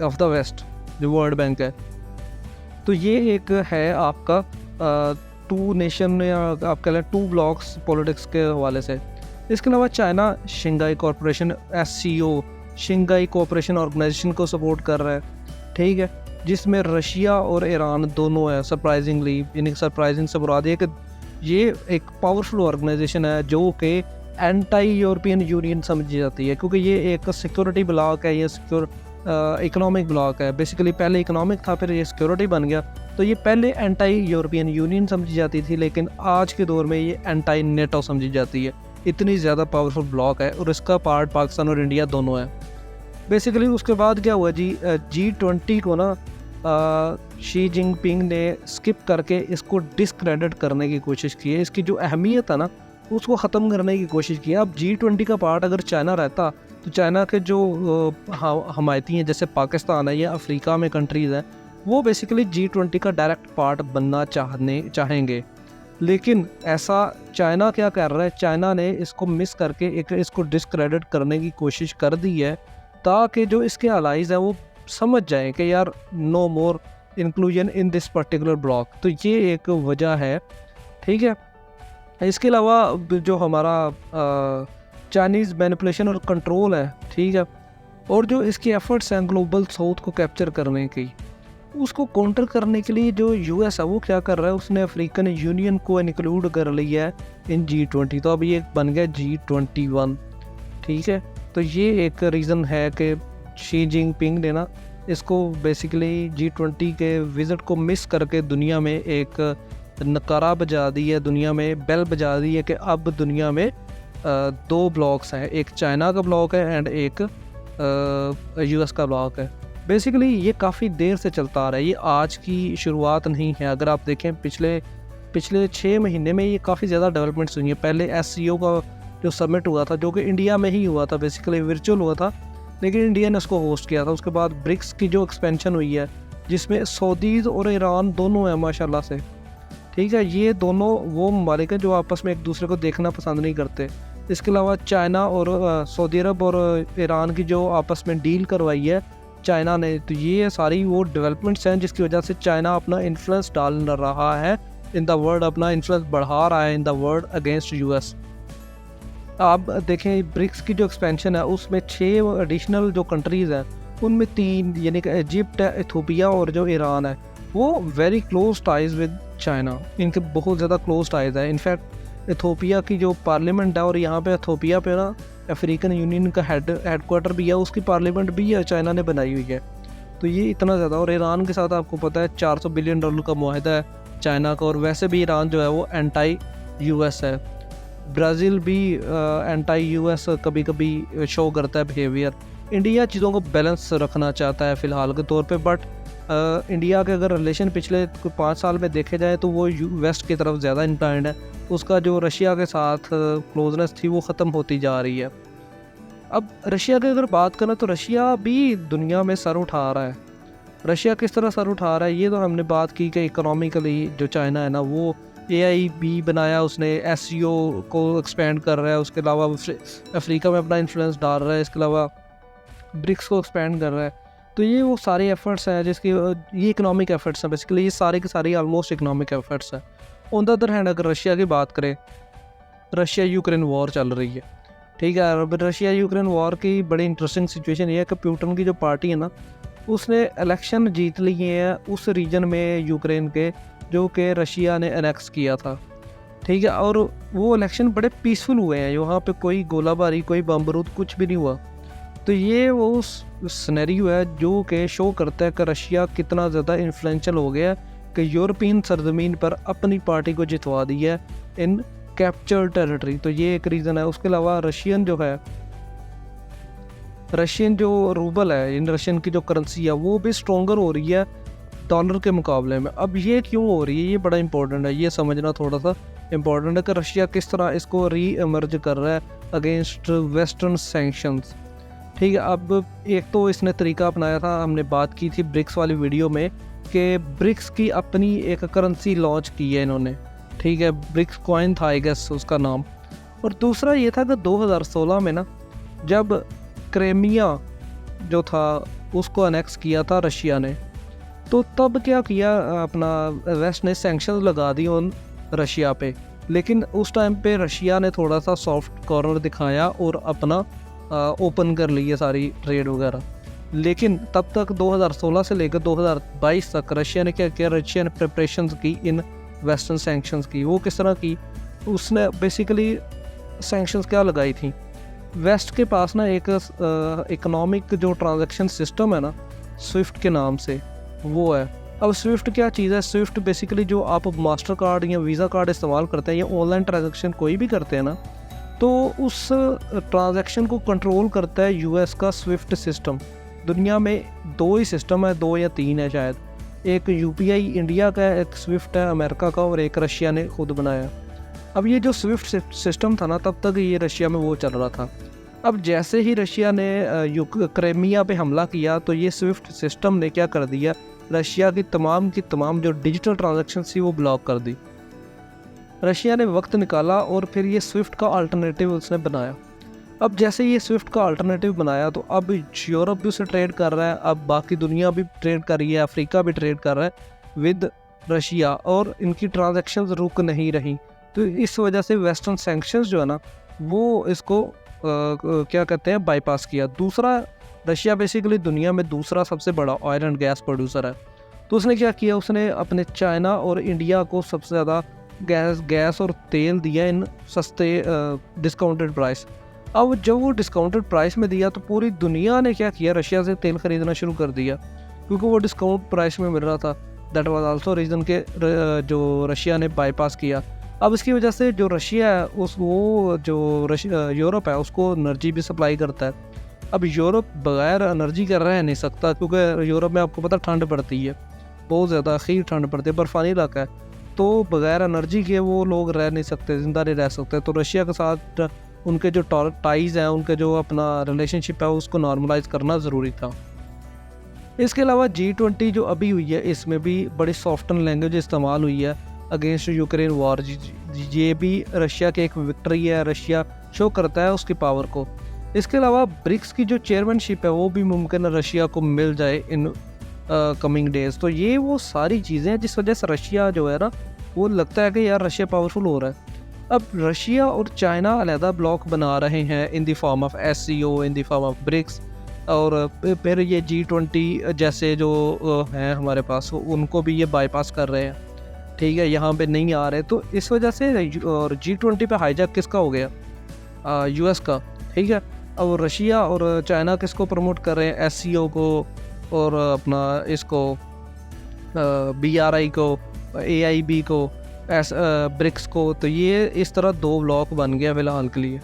ऑफ द वेस्ट, जो वर्ल्ड बैंक है। तो ये एक है आपका टू नेशन या आप कह लें टू ब्लॉक्स पॉलिटिक्स के हवाले से। इसके अलावा China Shanghai corporation SCO, Shanghai cooperation organisation को सपोर्ट कर रहा है, ठीक है, जिसमें रशिया और ईरान दोनों है सरप्राइजिंगली। यानी सरप्राइजिंग से मुराद है कि ये एक पावरफुल ऑर्गेनाइजेशन है जो कि एंटी यूरोपियन यूनियन समझी जाती है, क्योंकि ये एक सिक्योरिटी ब्लॉक है, ये इकोनॉमिक ब्लॉक है। बेसिकली पहले इकोनॉमिक था, फिर ये सिक्योरिटी बन गया, तो ये पहले एंटाई यूरोपियन यूनियन समझी जाती थी, लेकिन आज के दौर में ये एंटाई नेटो समझी जाती है। इतनी ज़्यादा पावरफुल ब्लॉक है और इसका पार्ट पाकिस्तान और इंडिया दोनों है। बेसिकली उसके बाद क्या हुआ जी, G20 को ना शी जिनपिंग ने स्किप करके इसको डिसक्रेडिट करने की कोशिश की है। इसकी जो अहमियत है ना उसको ख़त्म करने की कोशिश की है। अब G20 का पार्ट अगर चाइना रहता तो चाइना के जो हमायती हैं जैसे पाकिस्तान है या अफ्रीका में कंट्रीज़ हैं, वो बेसिकली G20 का डायरेक्ट पार्ट बनना चाहेंगे। लेकिन ऐसा चाइना क्या कर रहा है, चाइना ने इसको मिस करके इसको डिसक्रेडिट करने की कोशिश कर दी है, ताकि जो इसके अलाइज हैं वो समझ जाएं कि यार no more inclusion in this particular block. तो ये एक वजह है, ठीक है। इसके अलावा जो हमारा चाइनीज़ मैनिपुलेशन और कंट्रोल है, ठीक है, और जो इसके एफर्ट्स हैं ग्लोबल साउथ को कैप्चर करने की, उसको काउंटर करने के लिए जो यूएस है वो क्या कर रहा है, उसने अफ्रीकन यूनियन को इंक्लूड कर लिया है इन G20। तो अब ये बन गया G21, ठीक है। तो ये एक रीज़न है कि शी जिनपिंग ने ना इसको बेसिकली G20 के विज़िट को मिस करके दुनिया में एक नकारा बजा दी है, दुनिया में बेल बजा दी है कि अब दुनिया में दो ब्लॉक्स हैं, एक चाइना का ब्लॉक है एंड एक यूएस का ब्लॉक है। बेसिकली ये काफ़ी देर से चलता आ रहा है, ये आज की शुरुआत नहीं है। अगर आप देखें पिछले 6 महीने में ये काफ़ी ज़्यादा डेवलपमेंट्स हुई हैं। पहले SCO का जो समिट हुआ था, जो कि इंडिया में ही हुआ था, बेसिकली वर्चुअल हुआ था, लेकिन इंडिया ने उसको होस्ट किया था। उसके बाद ब्रिक्स की जो एक्सपेंशन हुई है, जिसमें सऊदीज़ और ईरान दोनों हैं माशाल्लाह से, ठीक है। ये दोनों वो ममालिक हैं जो आपस में एक दूसरे को देखना पसंद नहीं करते। इसके अलावा चाइना और सऊदी अरब और ईरान की जो आपस में डील करवाई है चाइना ने, तो ये सारी वो डेवलपमेंट्स हैं जिसकी वजह से चाइना अपना इन्फ्लुएंस डाल रहा है इन द वर्ल्ड, अपना इन्फ्लुएंस बढ़ा रहा है in the world against US। आप देखें ब्रिक्स की जो एक्सपेंशन है उसमें 6 एडिशनल जो कंट्रीज़ हैं, उनमें 3 यानी कि इजिप्ट है, इथोपिया और जो ईरान है, वो very close ties with China. इनके बहुत ज़्यादा क्लोज टाइज़ है। इनफैक्ट इथोपिया की जो पार्लियामेंट है, और यहाँ पे इथोपिया पे ना अफ्रीकन यूनियन का हेडक्वार्टर भी है, उसकी पार्लियामेंट भी है चाइना ने बनाई हुई है। तो ये इतना ज़्यादा, और ईरान के साथ आपको पता है $400 बिलियन का मुआहदा है चाइना का, और वैसे भी ईरान जो है वो एंटाई US है। ब्राज़ील भी एंटाई US कभी कभी शो करता है बिहेवियर। इंडिया चीज़ों को बैलेंस रखना चाहता है फ़िलहाल के तौर पे, बट इंडिया के अगर रिलेशन पिछले 5 साल में देखे जाए तो वो वेस्ट की तरफ ज़्यादा इंक्लाइंड है। उसका जो रशिया के साथ क्लोजनेस थी वो ख़त्म होती जा रही है। अब रशिया की अगर बात करें तो रशिया भी दुनिया में सर उठा रहा है। रशिया किस तरह सर उठा रहा है, ये तो हमने बात की कि इकोनॉमिकली जो चाइना है ना वो AIB बनाया, उसने SCO को एक्सपेंड कर रहा है, उसके अलावा अफ्रीका में अपना इन्फ्लुएंस डाल रहा है, इसके अलावा ब्रिक्स को एक्सपेंड कर रहा है। तो ये वो सारे एफर्ट्स हैं जिसकी ये इकोनॉमिक एफर्ट्स हैं, बेसिकली ये सारे के सारे ऑलमोस्ट इकोनॉमिक एफर्ट्स हैं। ऑन द अदर हैंड अगर रशिया की बात करें, रशिया यूक्रेन वॉर चल रही है, ठीक है। अब रशिया यूक्रेन वॉर की बड़ी इंटरेस्टिंग सिचुएशन ये है कि पुतिन की जो पार्टी है ना, उसने इलेक्शन जीत लिए हैं उस रीजन में यूक्रेन के जो कि रशिया ने एनेक्स किया था, ठीक है। और वो इलेक्शन बड़े पीसफुल हुए हैं, वहाँ पे कोई गोलाबारी, कोई बम बारूद कुछ भी नहीं हुआ। तो ये वो सिनेरियो है जो कि शो करता है कि रशिया कितना ज़्यादा इन्फ्लुएंशियल हो गया है कि यूरोपियन सरजमीन पर अपनी पार्टी को जितवा दी है इन कैप्चर टेरिटरी। तो ये एक रीज़न है। उसके अलावा रशियन जो रूबल है, इन रशियन की जो करेंसी है वो भी स्ट्रॉन्गर हो रही है डॉलर के मुकाबले में। अब ये क्यों हो रही है, ये बड़ा इंपॉर्टेंट है, ये समझना थोड़ा सा इंपॉर्टेंट है कि रशिया किस तरह इसको री एमर्ज कर रहा है अगेंस्ट वेस्टर्न सैंक्शंस, ठीक है। अब एक तो इसने तरीका अपनाया था, हमने बात की थी ब्रिक्स वाली वीडियो में, कि ब्रिक्स की अपनी एक करेंसी लॉन्च की है इन्होंने, ठीक है। ब्रिक्स कॉइन था आई गेस उसका नाम। और दूसरा ये था कि 2016 में ना जब क्रेमिया जो था उसको अनेक्स किया था रशिया ने, तो तब क्या किया, अपना वेस्ट ने सैंक्शंस लगा दी उन रशिया पे। लेकिन उस टाइम पे रशिया ने थोड़ा सा सॉफ्ट कॉर्नर दिखाया और अपना ओपन कर ली है सारी ट्रेड वगैरह। लेकिन तब तक 2016 से लेकर 2022 तक रशिया ने क्या किया, रशिया ने प्रिपरेशंस की इन वेस्टर्न सैंक्शंस की। वो किस तरह की, उसने बेसिकली सैंक्शंस क्या लगाई थी, वेस्ट के पास ना एक इकोनॉमिक जो ट्रांजैक्शन सिस्टम है ना स्विफ्ट के नाम से वो है, अब स्विफ्ट क्या चीज़ है? स्विफ्ट बेसिकली जो आप मास्टर कार्ड या वीज़ा कार्ड इस्तेमाल करते हैं या ऑनलाइन ट्रांजैक्शन कोई भी करते हैं ना, तो उस ट्रांजैक्शन को कंट्रोल करता है यूएस का स्विफ्ट सिस्टम। दुनिया में 2 ही सिस्टम है, 2 या 3 है शायद। एक यूपीआई इंडिया का है, एक स्विफ्ट है अमेरिका का, और एक रशिया ने खुद बनाया। अब ये जो स्विफ्ट सिस्टम था ना, तब तक ये रशिया में वो चल रहा था। अब जैसे ही रशिया ने क्रेमिया पे हमला किया, तो ये स्विफ्ट सिस्टम ने क्या कर दिया, रशिया की तमाम जो डिजिटल ट्रांजैक्शन थी वो ब्लॉक कर दी। रशिया ने वक्त निकाला और फिर ये स्विफ्ट का अल्टरनेटिव उसने बनाया। अब जैसे ये स्विफ्ट का अल्टरनेटिव बनाया, तो अब यूरोप भी उसे ट्रेड कर रहा है, अब बाकी दुनिया भी ट्रेड कर रही है, अफ्रीका भी ट्रेड कर रहा है विद रशिया, और इनकी ट्रांजैक्शंस रुक नहीं रही। तो इस वजह से वेस्टर्न सैंक्शंस जो है ना, वो इसको क्या कहते हैं, बाईपास किया। दूसरा, रशिया बेसिकली दुनिया में दूसरा सबसे बड़ा ऑयल एंड गैस प्रोड्यूसर है। तो उसने क्या किया, उसने अपने चाइना और इंडिया को सबसे ज़्यादा गैस और तेल दिया इन सस्ते डिस्काउंटेड प्राइस। अब जब वो डिस्काउंटेड प्राइस में दिया, तो पूरी दुनिया ने क्या किया, रशिया से तेल ख़रीदना शुरू कर दिया, क्योंकि वो डिस्काउंट प्राइस में मिल रहा था। दैट वाज आल्सो रीज़न के जो रशिया ने बाईपास किया। अब इसकी वजह से जो रशिया है यूरोप है उसको एनर्जी भी सप्लाई करता है। अब यूरोप बगैर एनर्जी का रह नहीं सकता, क्योंकि यूरोप में आपको पता ठंड पड़ती है, बहुत ज़्यादा खीर ठंड पड़ती है, बर्फानी इलाका है, तो बगैर एनर्जी के वो लोग रह नहीं सकते, ज़िंदा नहीं रह सकते। तो रशिया के साथ उनके जो टाइज़ हैं, उनके जो अपना रिलेशनशिप है, उसको नॉर्मलाइज करना ज़रूरी था। इसके अलावा G20 जो अभी हुई है, इसमें भी बड़ी सॉफ्टन लैंग्वेज इस्तेमाल हुई है अगेंस्ट यूक्रेन वॉर। ये भी रशिया की एक विक्ट्री है, रशिया शो करता है उसकी पावर को। इसके अलावा ब्रिक्स की जो चेयरमैनशिप है, वो भी मुमकिन है रशिया को मिल जाए इन कमिंग डेज। तो ये वो सारी चीज़ें हैं जिस वजह से रशिया जो है ना, वो लगता है कि यार रशिया पावरफुल हो रहा है। अब रशिया और चाइना अलहदा ब्लॉक बना रहे हैं in the form of SCO, in the form of BRICS, और फिर ये G20 जैसे जो हैं हमारे पास, उनको भी ये बाईपास कर रहे हैं, ठीक है, यहाँ पे नहीं आ रहे। तो इस वजह से और G20 पे हाईजैक किसका हो गया, US का, ठीक है। अब रशिया और चाइना किसको प्रमोट कर रहे हैं, SCO को, और अपना इसको BRI को, AIB को, ब्रिक्स को। तो ये इस तरह 2 ब्लॉक बन गया फ़िलहाल के लिए।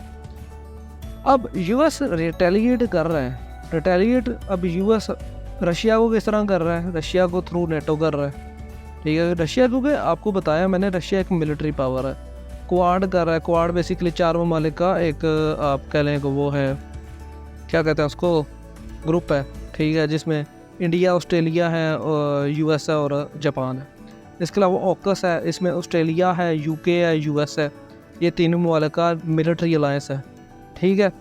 अब US रिटेलिएट कर रहे हैं। अब US रशिया को किस तरह कर रहा है, रशिया को थ्रू नेटो कर रहा है, ठीक है। रशिया, क्योंकि आपको बताया मैंने, रशिया एक मिलिट्री पावर है, क्वाड कर रहा है। क्वाड बेसिकली 4 ममालिक का एक आप कह लें कि वो है, क्या कहते हैं उसको, ग्रुप है, ठीक है, जिसमें इंडिया, ऑस्ट्रेलिया है, US है और जापान है। इसके अलावा ऑकस है, इसमें ऑस्ट्रेलिया है, UK है, US है। ये 3 ममालिक का मिलिट्री अलायंस है, ठीक है।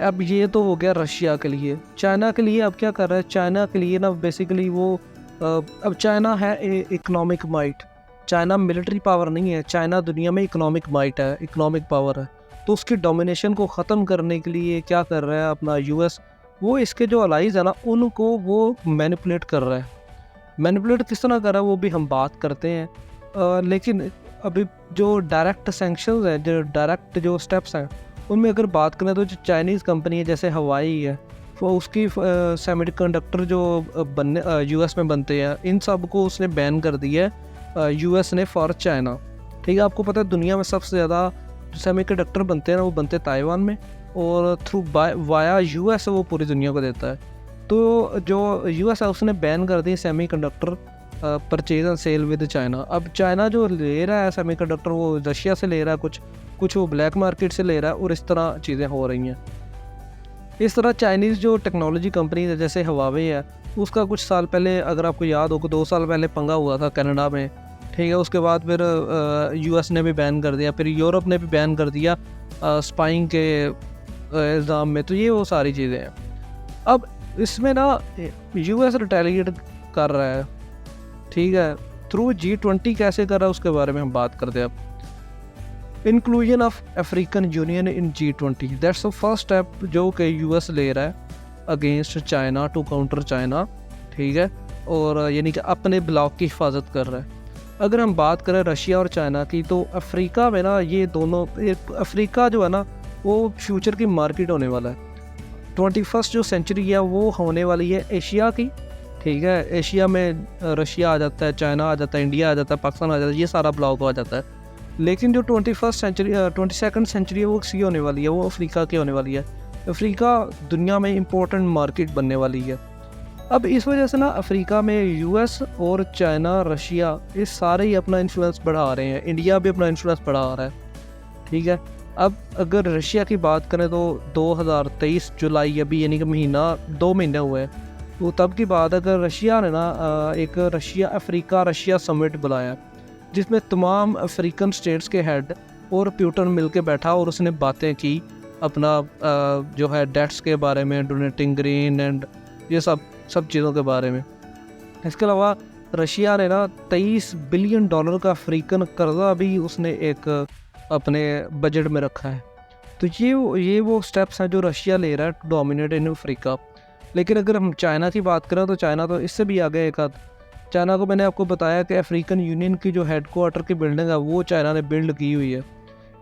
अब ये तो हो गया रशिया के लिए। चाइना के लिए अब क्या कर रहा है, चाइना के लिए ना बेसिकली वो अब चाइना है economic might, China military power नहीं है, चाइना दुनिया में इकोनॉमिक माइट है, इकोनॉमिक पावर है। तो उसकी डोमिनेशन को ख़त्म करने के लिए क्या कर रहा है अपना US, वो इसके जो अलाइज है ना, उनको वो मैनिपुलेट कर रहा है। मैनिपुलेट किस तरह कर रहा है वो भी हम बात करते हैं, लेकिन अभी जो डायरेक्ट सैंक्शंस हैं, जो डायरेक्ट जो स्टेप्स हैं, उनमें अगर बात करें तो जो चाइनीज़ कंपनी है जैसे हवाई है, तो उसकी सेमीकंडक्टर जो US में बनते हैं, इन सब को उसने बैन कर दिया है US ने फॉर चाइना, ठीक है। आपको पता है दुनिया में सबसे ज़्यादा सेमीकंडक्टर बनते हैं ना, वो बनते हैं ताइवान में, और थ्रू वाया US वो पूरी दुनिया को देता है। तो जो US है उसने बैन कर दी semiconductor purchase and sale with China. अब चाइना जो ले रहा है सेमीकंडक्टर, वो रशिया से ले रहा है, कुछ वो ब्लैक मार्केट से ले रहा है, और इस तरह चीज़ें हो रही हैं। इस तरह चाइनीज़ जो टेक्नोलॉजी कंपनी है जैसे हवावे है, उसका कुछ साल पहले, अगर आपको याद हो, 2 साल पहले पंगा हुआ था कनाडा में, ठीक है। उसके बाद फिर US ने भी बैन कर दिया, फिर यूरोप ने भी बैन कर दिया स्पाइंग के इल्ज़ाम में। तो ये वो सारी चीज़ें हैं। अब इसमें ना US रिटेलिएट कर रहा है, ठीक है, थ्रू G20 कैसे कर रहा है उसके बारे में हम बात करते हैं। अब inclusion of African Union in G20, that's the first step जो कि US ले रहा है against China, to counter China, ठीक है, और यानी कि अपने ब्लॉक की हिफाजत कर रहा है। अगर हम बात करें रशिया और चाइना की, तो अफ्रीका में ना ये दोनों, अफ्रीका जो है ना वो फ्यूचर की मार्केट होने वाला है। 21st जो सेंचुरी है वो होने वाली है एशिया की, ठीक है। एशिया में रशिया आ जाता है, चाइना आ जाता है, इंडिया आ जाता है, पाकिस्तान आ जाता है, ये सारा ब्लॉक आ जाता है। लेकिन जो 21st सेंचुरी 22nd सेंचुरी है वो किसकी होने वाली है, वो अफ्रीका की होने वाली है। अफ्रीका दुनिया में इम्पोर्टेंट मार्केट बनने वाली है। अब इस वजह से ना अफ्रीका में यूएस और चाइना, रशिया, ये सारे ही अपना इन्फ्लुएंस बढ़ा रहे हैं। इंडिया भी अपना इन्फ्लुएंस बढ़ा रहा है, ठीक है। अब अगर रशिया की बात करें तो 2023 जुलाई अभी यानी कि महीना 2 महीने हुए हैं, तो तब की बात अगर रशिया ने ना एक रशिया समिट बुलाया जिसमें तमाम अफ्रीकन स्टेट्स के हेड और प्यूटन मिल के बैठा और उसने बातें की अपना जो है डेट्स के बारे में, डोनेटिंग ग्रीन एंड ये सब चीज़ों के बारे में। इसके अलावा रशिया ने ना $23 बिलियन का अफ्रीकन कर्जा भी उसने एक अपने बजट में रखा है। तो ये वो स्टेप्स हैं जो रशिया ले रहा है टू डोमिनेट इन अफ्रीका। लेकिन अगर हम चाइना की बात करें तो चाइना तो इससे भी आगे एक आध। चाइना को मैंने आपको बताया कि अफ्रीकन यूनियन की जो हेडक्वार्टर की बिल्डिंग है वो चाइना ने बिल्ड की हुई है।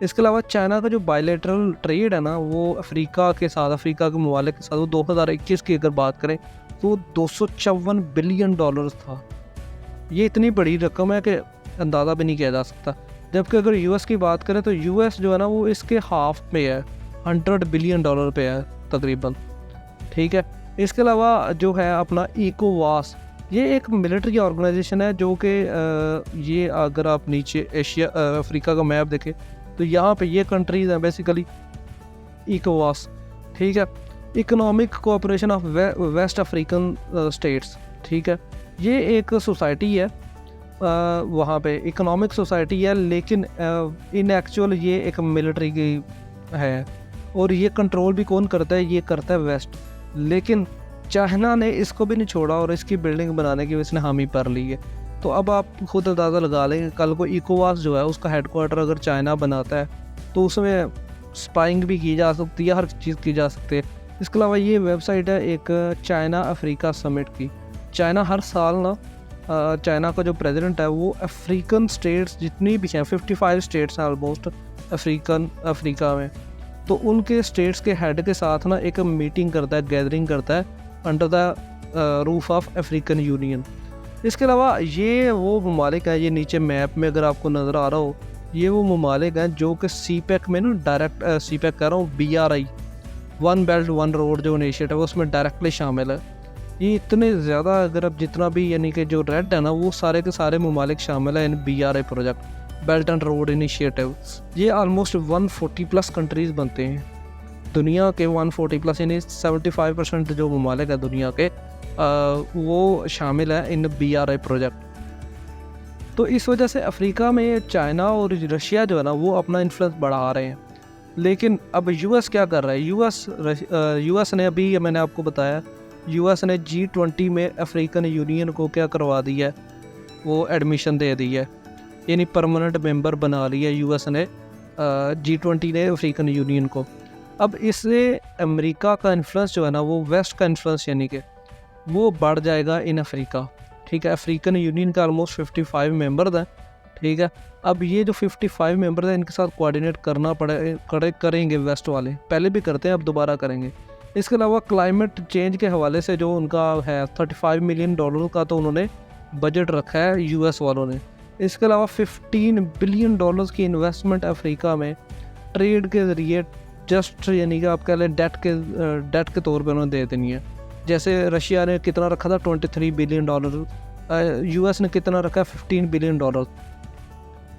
इसके अलावा चाइना का जो बायलैटरल ट्रेड है ना वो अफ्रीका के साथ, अफ्रीका के ममालिक के साथ, वो 2021 की अगर बात करें तो $254 बिलियन था। ये इतनी बड़ी रकम है कि अंदाज़ा भी नहीं किया जा सकता। जबकि अगर यूएस की बात करें तो यूएस जो है ना वो इसके हाफ पे है, $100 बिलियन पे है तकरीबन, ठीक है। इसके अलावा जो है अपना इकोवास, ये एक मिलिट्री ऑर्गेनाइजेशन है जो कि ये अगर आप नीचे अफ्रीका का मैप देखें तो यहाँ पे ये कंट्रीज़ हैं बेसिकली इकोवास, ठीक है। Economic cooperation of West African states, ठीक है। ये एक सोसाइटी है, वहाँ पे इकोनॉमिक सोसाइटी है, लेकिन इन एक्चुअल ये एक मिलिट्री की है और ये कंट्रोल भी कौन करता है, ये करता है वेस्ट। लेकिन चाइना ने इसको भी नहीं छोड़ा और इसकी बिल्डिंग बनाने की इसने हामी भर ली है। तो अब आप खुद अंदाज़ा लगा लें, कल को इकोवास जो है उसका हेडक्वार्टर अगर चाइना बनाता है तो उसमें स्पाइंग भी की जा सकती है, हर चीज़ की जा सकती है। इसके अलावा ये वेबसाइट है एक चाइना अफ्रीका समिट की। चाइना हर साल ना चाइना का जो प्रेसिडेंट है वो अफ्रीकन स्टेट्स जितनी भी हैं, 55 स्टेट्स हैं ऑलमोस्ट अफ्रीका में, तो उनके स्टेट्स के हेड के साथ ना एक मीटिंग करता है, गैदरिंग करता है under the roof of African union. इसके अलावा ये वो ममालिक हैं, ये नीचे मैप में अगर आपको नज़र आ रहा हो, ये वो ममालिक हैं जो कि सीपैक में ना डायरेक्ट सीपैक कह रहा हूँ, BRI one belt one road जो इनिशिएटिव है उसमें डायरेक्टली शामिल है। ये इतने ज़्यादा, अगर अब जितना भी यानी कि जो रेड है ना वो सारे के सारे ममालिक शामिल है इन BRI project, belt and road initiative. ये ऑलमोस्ट 140+ कंट्रीज़ बनते हैं दुनिया के, 140+ यानी 75% जो ममालिक है दुनिया के वो शामिल है इन BRI प्रोजेक्ट। तो इस वजह से अफ्रीका में चाइना और रशिया जो है ना वो अपना इन्फ्लुएंस बढ़ा रहे हैं। लेकिन अब यूएस क्या कर रहा है, यूएस ने अभी मैंने आपको बताया, यूएस ने G20 में अफ्रीकन यूनियन को क्या करवा दिया है, वो एडमिशन दे दी है, यानी परमानेंट मेंबर बना लिया यूएस ने, G20 ने अफ्रीकन यूनियन को। अब इससे अमेरिका का इन्फ्लुएंस जो है ना वो वेस्ट का इन्फ्लुएंस यानी कि वो बढ़ जाएगा इन अफ्रीका, ठीक है। अफ्रीकन यूनियन का ऑलमोस्ट 55 मेंबर्स हैं, ठीक है। अब ये जो 55 मेंबर्स हैं इनके साथ कोऑर्डिनेट करना करेंगे वेस्ट वाले, पहले भी करते हैं अब दोबारा करेंगे। इसके अलावा क्लाइमेट चेंज के हवाले से जो उनका है $35 मिलियन का तो उन्होंने बजट रखा है यूएस वालों ने। इसके अलावा $15 बिलियन की इन्वेस्टमेंट अफ्रीका में ट्रेड के ज़रिए जस्ट यानी कि आप कह लें डेट के तौर पर उन्होंने दे देनी है। जैसे रशिया ने कितना रखा था $23 बिलियन, यूएस ने कितना रखा है $15 बिलियन।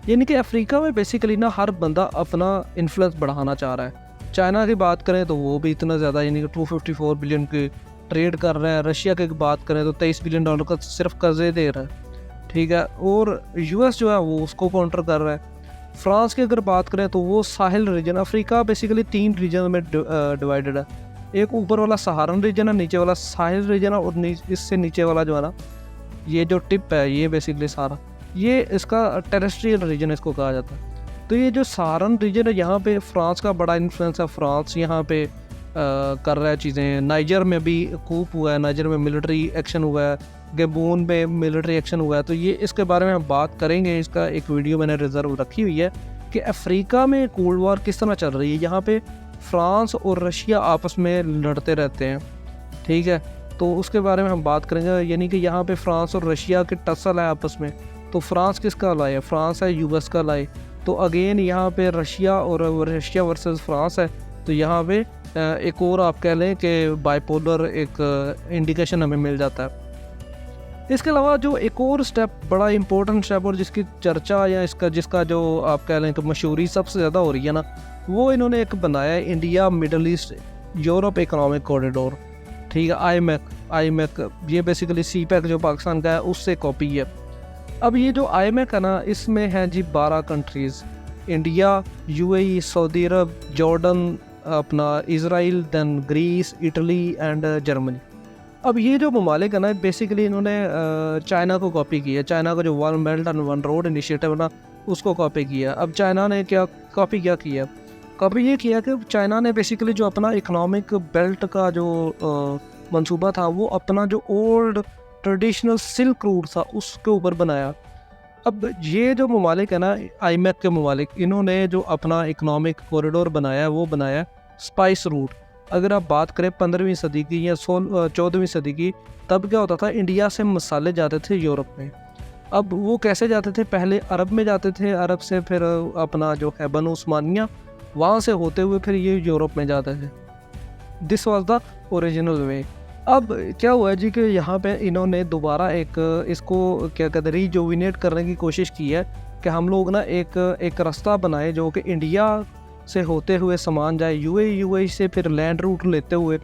यानी कि अफ्रीका में बेसिकली ना हर बंदा अपना इन्फ्लुएंस बढ़ाना चाह रहा है। चाइना की बात करें तो वो भी इतना ज़्यादा यानी कि 254 बिलियन की ट्रेड कर रहा है। रशिया की बात करें तो $23 बिलियन का सिर्फ कर्जे दे रहा है, ठीक है। और यूएस जो है वो उसको काउंटर कर रहा है। फ्रांस की अगर बात करें तो वो Sahel region, Africa basically 3 region में डिवाइडेड है। एक ऊपर वाला सहारन रीजन है, नीचे वाला साहिल रीजन है, और इससे नीचे वाला जो है ना ये जो टिप है ये बेसिकली सारा ये इसका टेरेस्ट्रियल रीजन इसको कहा जाता है। तो ये जो सहारन रीजन है यहाँ पे फ्रांस का बड़ा इन्फ्लुएंस है। फ्रांस यहाँ पे कर रहा है चीज़ें। नाइजर में भी कूप हुआ है, नाइजर में मिलिट्री एक्शन हुआ है, गैबोन में मिलिट्री एक्शन हुआ है। तो ये इसके बारे में हम बात करेंगे, इसका एक वीडियो मैंने रिजर्व रखी हुई है कि अफ्रीका में कोल्ड वॉर किस तरह चल रही है। यहाँ पे फ्रांस और रशिया आपस में लड़ते रहते हैं, ठीक है। तो उसके बारे में हम बात करेंगे। यानी कि यहाँ पे फ्रांस और रशिया के टसल है आपस में, तो फ्रांस किसका लाए? फ्रांस है यूएस का लाए। तो अगेन यहाँ पे रशिया वर्सेस फ्रांस है। तो यहाँ पे एक और आप कह लें कि बाइपोलर एक इंडिकेशन हमें मिल जाता है। इसके अलावा जो एक और स्टेप, बड़ा इंपॉर्टेंट स्टेप और जिसकी चर्चा या जिसका जो आप कह लें कि मशहूरी सबसे ज़्यादा हो रही है ना, वो इन्होंने एक बनाया है India middle east Europe economic corridor. ठीक है, आईमैक ये बेसिकली सीपैक जो पाकिस्तान का है उससे कॉपी है। अब ये जो आईमैक है ना, इसमें है जी 12 countries, India, UAE, Saudi Arabia, Jordan, अपना Israel, then Greece, Italy and Germany. अब ये जो ममालिक है ना, बेसिकली इन्होंने चाइना को कॉपी किया। चाइना का जो one belt and one road initiative ना, उसको कॉपी किया। अब चाइना ने क्या किया? कॉपी ये किया कि चाइना ने बेसिकली जो अपना इकोनॉमिक बेल्ट का जो मंसूबा था, वो अपना जो ओल्ड ट्रेडिशनल सिल्क रूट था उसके ऊपर बनाया। अब ये जो ममालिक है ना, आईमैक के ममालिक, इन्होंने जो अपना इकोनॉमिक कॉरिडोर बनाया, वो बनाया स्पाइस रूट। अगर आप बात करें 15वीं सदी की या 14वीं सदी की, तब क्या होता था, इंडिया से मसाले जाते थे यूरोप में। अब वो कैसे जाते थे? पहले अरब में जाते थे, अरब से फिर अपना जो है बनु उस्मानिया, वहाँ से होते हुए फिर ये यूरोप में जाते थे। दिस वाज द ओरिजिनल वे। अब क्या हुआ जी कि यहाँ पे इन्होंने दोबारा इसको क्या कहते हैं, रिजुविनेट करने की कोशिश की है कि हम लोग ना एक रास्ता बनाए जो कि इंडिया से होते हुए सामान जाए यूएई से फिर लैंड रूट लेते हुए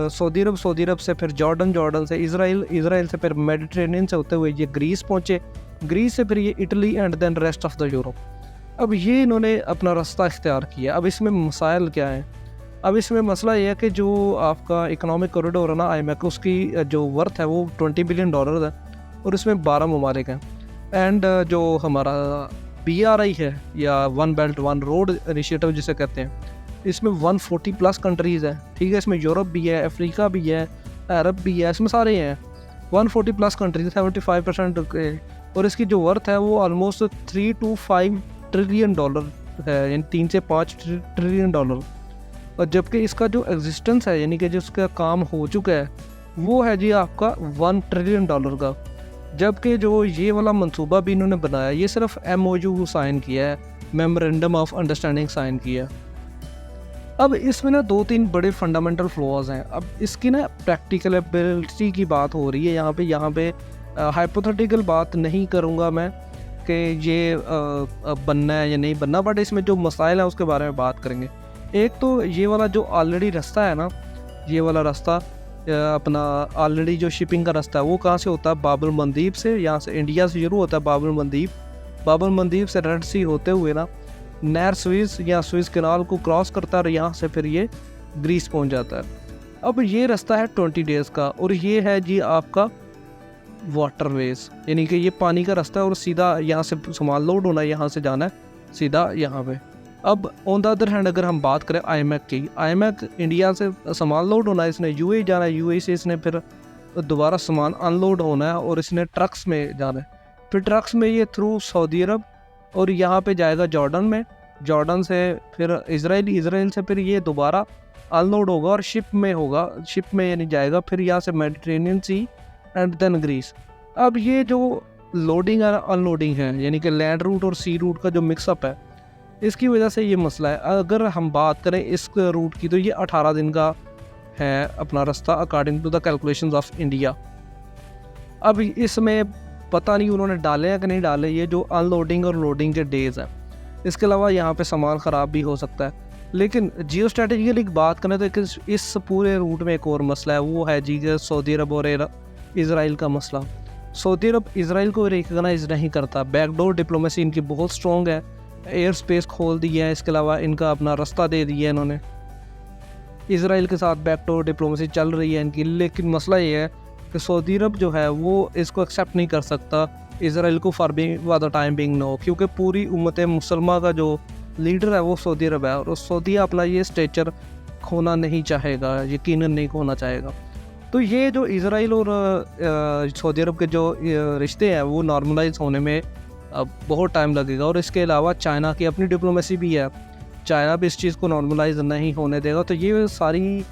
सऊदी अरब से फिर जॉर्डन से इज़राइल से फिर मेडिटेरेनियन से होते हुए ये ग्रीस पहुँचे, ग्रीस से फिर ये Italy and then rest of the Europe. अब ये इन्होंने अपना रास्ता इख्तियार किया। अब इसमें मसाइल क्या हैं? अब इसमें मसला ये है कि जो आपका इकोनॉमिक कॉरिडोर है ना आईमैक, उसकी जो वर्थ है वो $20 बिलियन है और इसमें 12 ममालिक हैं। एंड जो हमारा BRI है या one belt one road initiative जिसे कहते हैं, इसमें 140+ कंट्रीज़ हैं। ठीक है, इसमें यूरोप भी है, अफ्रीका भी है, अरब भी है, इसमें सारे हैं 140+ कंट्रीज, 75% के। और इसकी जो वर्थ है वो ऑलमोस्ट $3 to 5 ट्रिलियन है, यानी 3 से 5 ट्रिलियन। और जबकि इसका जो एग्जिस्टेंस है, यानी कि जिसका काम हो चुका है, वो है जी आपका $1 ट्रिलियन का। जबकि जो ये वाला मंसूबा भी इन्होंने बनाया, ये सिर्फ MOU साइन किया है, मेमोरेंडम ऑफ अंडरस्टैंडिंग साइन किया। अब इसमें ना 2-3 बड़े फंडामेंटल फ्लॉज हैं। अब इसकी ना प्रैक्टिकलेबिलिटी की बात हो रही है यहाँ पे हाइपोथेटिकल बात नहीं करूँगा मैं कि ये बनना है या नहीं बनना, बट इसमें जो मसाइल है उसके बारे में बात करेंगे। एक तो ये वाला जो ऑलरेडी रास्ता है ना, ये वाला रास्ता अपना ऑलरेडी जो शिपिंग का रास्ता है वो कहाँ से होता है? बाब एल मंदीब से। यहाँ से इंडिया से शुरू होता है बाब एल मंदीब से रेड सी होते हुए ना नहर स्विस या स्विस कैनाल को क्रॉस करता है और यहाँ से फिर ये ग्रीस पहुँच जाता है। अब ये रास्ता है 20 डेज़ का और ये है जी आपका वाटरवेज, यानी कि ये पानी का रास्ता है और सीधा यहाँ से सामान लोड होना है, यहाँ से जाना है सीधा यहाँ पे। अब ऑन द अदर हैंड अगर हम बात करें आईमैक की, आईमैक इंडिया से सामान लोड होना है, इसने यूएई जाना है, यूएई से इसने फिर दोबारा सामान अनलोड होना है और इसने ट्रक्स में जाना है। फिर ट्रक्स में ये थ्रू सऊदी अरब और यहाँ पे जाएगा जॉर्डन में, जॉर्डन से फिर इज़राइल से फिर ये दोबारा अनलोड होगा और शिप में यानी जाएगा फिर यहाँ से Mediterranean sea and then Greece. अब ये जो लोडिंग और अनलोडिंग है, यानी कि लैंड रूट और सी रूट का जो मिक्सअप है, इसकी वजह से ये मसला है। अगर हम बात करें इस रूट की तो ये 18 दिन का है अपना रास्ता according to the calculations of India. अब इसमें पता नहीं उन्होंने डाले हैं कि नहीं डाले ये जो अनलोडिंग और लोडिंग के डेज़ हैं। इसके अलावा यहाँ पे सामान ख़राब भी हो सकता है। लेकिन जियो स्ट्रेटेजिकली बात करें तो इस पूरे रूट में एक और मसला है, वो है जी सऊदी अरब और इज़राइल का मसला। सऊदी अरब इज़राइल को रिकगनाइज़ नहीं करता, बैकडोर डिप्लोमेसी इनकी बहुत स्ट्रॉन्ग है, एयर स्पेस खोल दिया है, इसके अलावा इनका अपना रास्ता दे दिया है इन्होंने। इज़राइल के साथ बैकडोर डिप्लोमेसी चल रही है इनकी, लेकिन मसला ये है कि सऊदी अरब जो है वो इसको एक्सेप्ट नहीं कर सकता इज़राइल को for the time being no, क्योंकि पूरी उम्मत मुसलमान का जो लीडर है वो सऊदी अरब है और सऊदी अपना ये स्टेचर खोना नहीं चाहेगा, यकीनन नहीं खोना चाहेगा। तो ये जो इज़राइल और सऊदी अरब के जो रिश्ते हैं वो नॉर्मलाइज होने में बहुत टाइम लगेगा। और इसके अलावा चाइना की अपनी डिप्लोमेसी भी है, चाइना भी इस चीज़ को नॉर्मलाइज नहीं होने देगा। तो ये सारी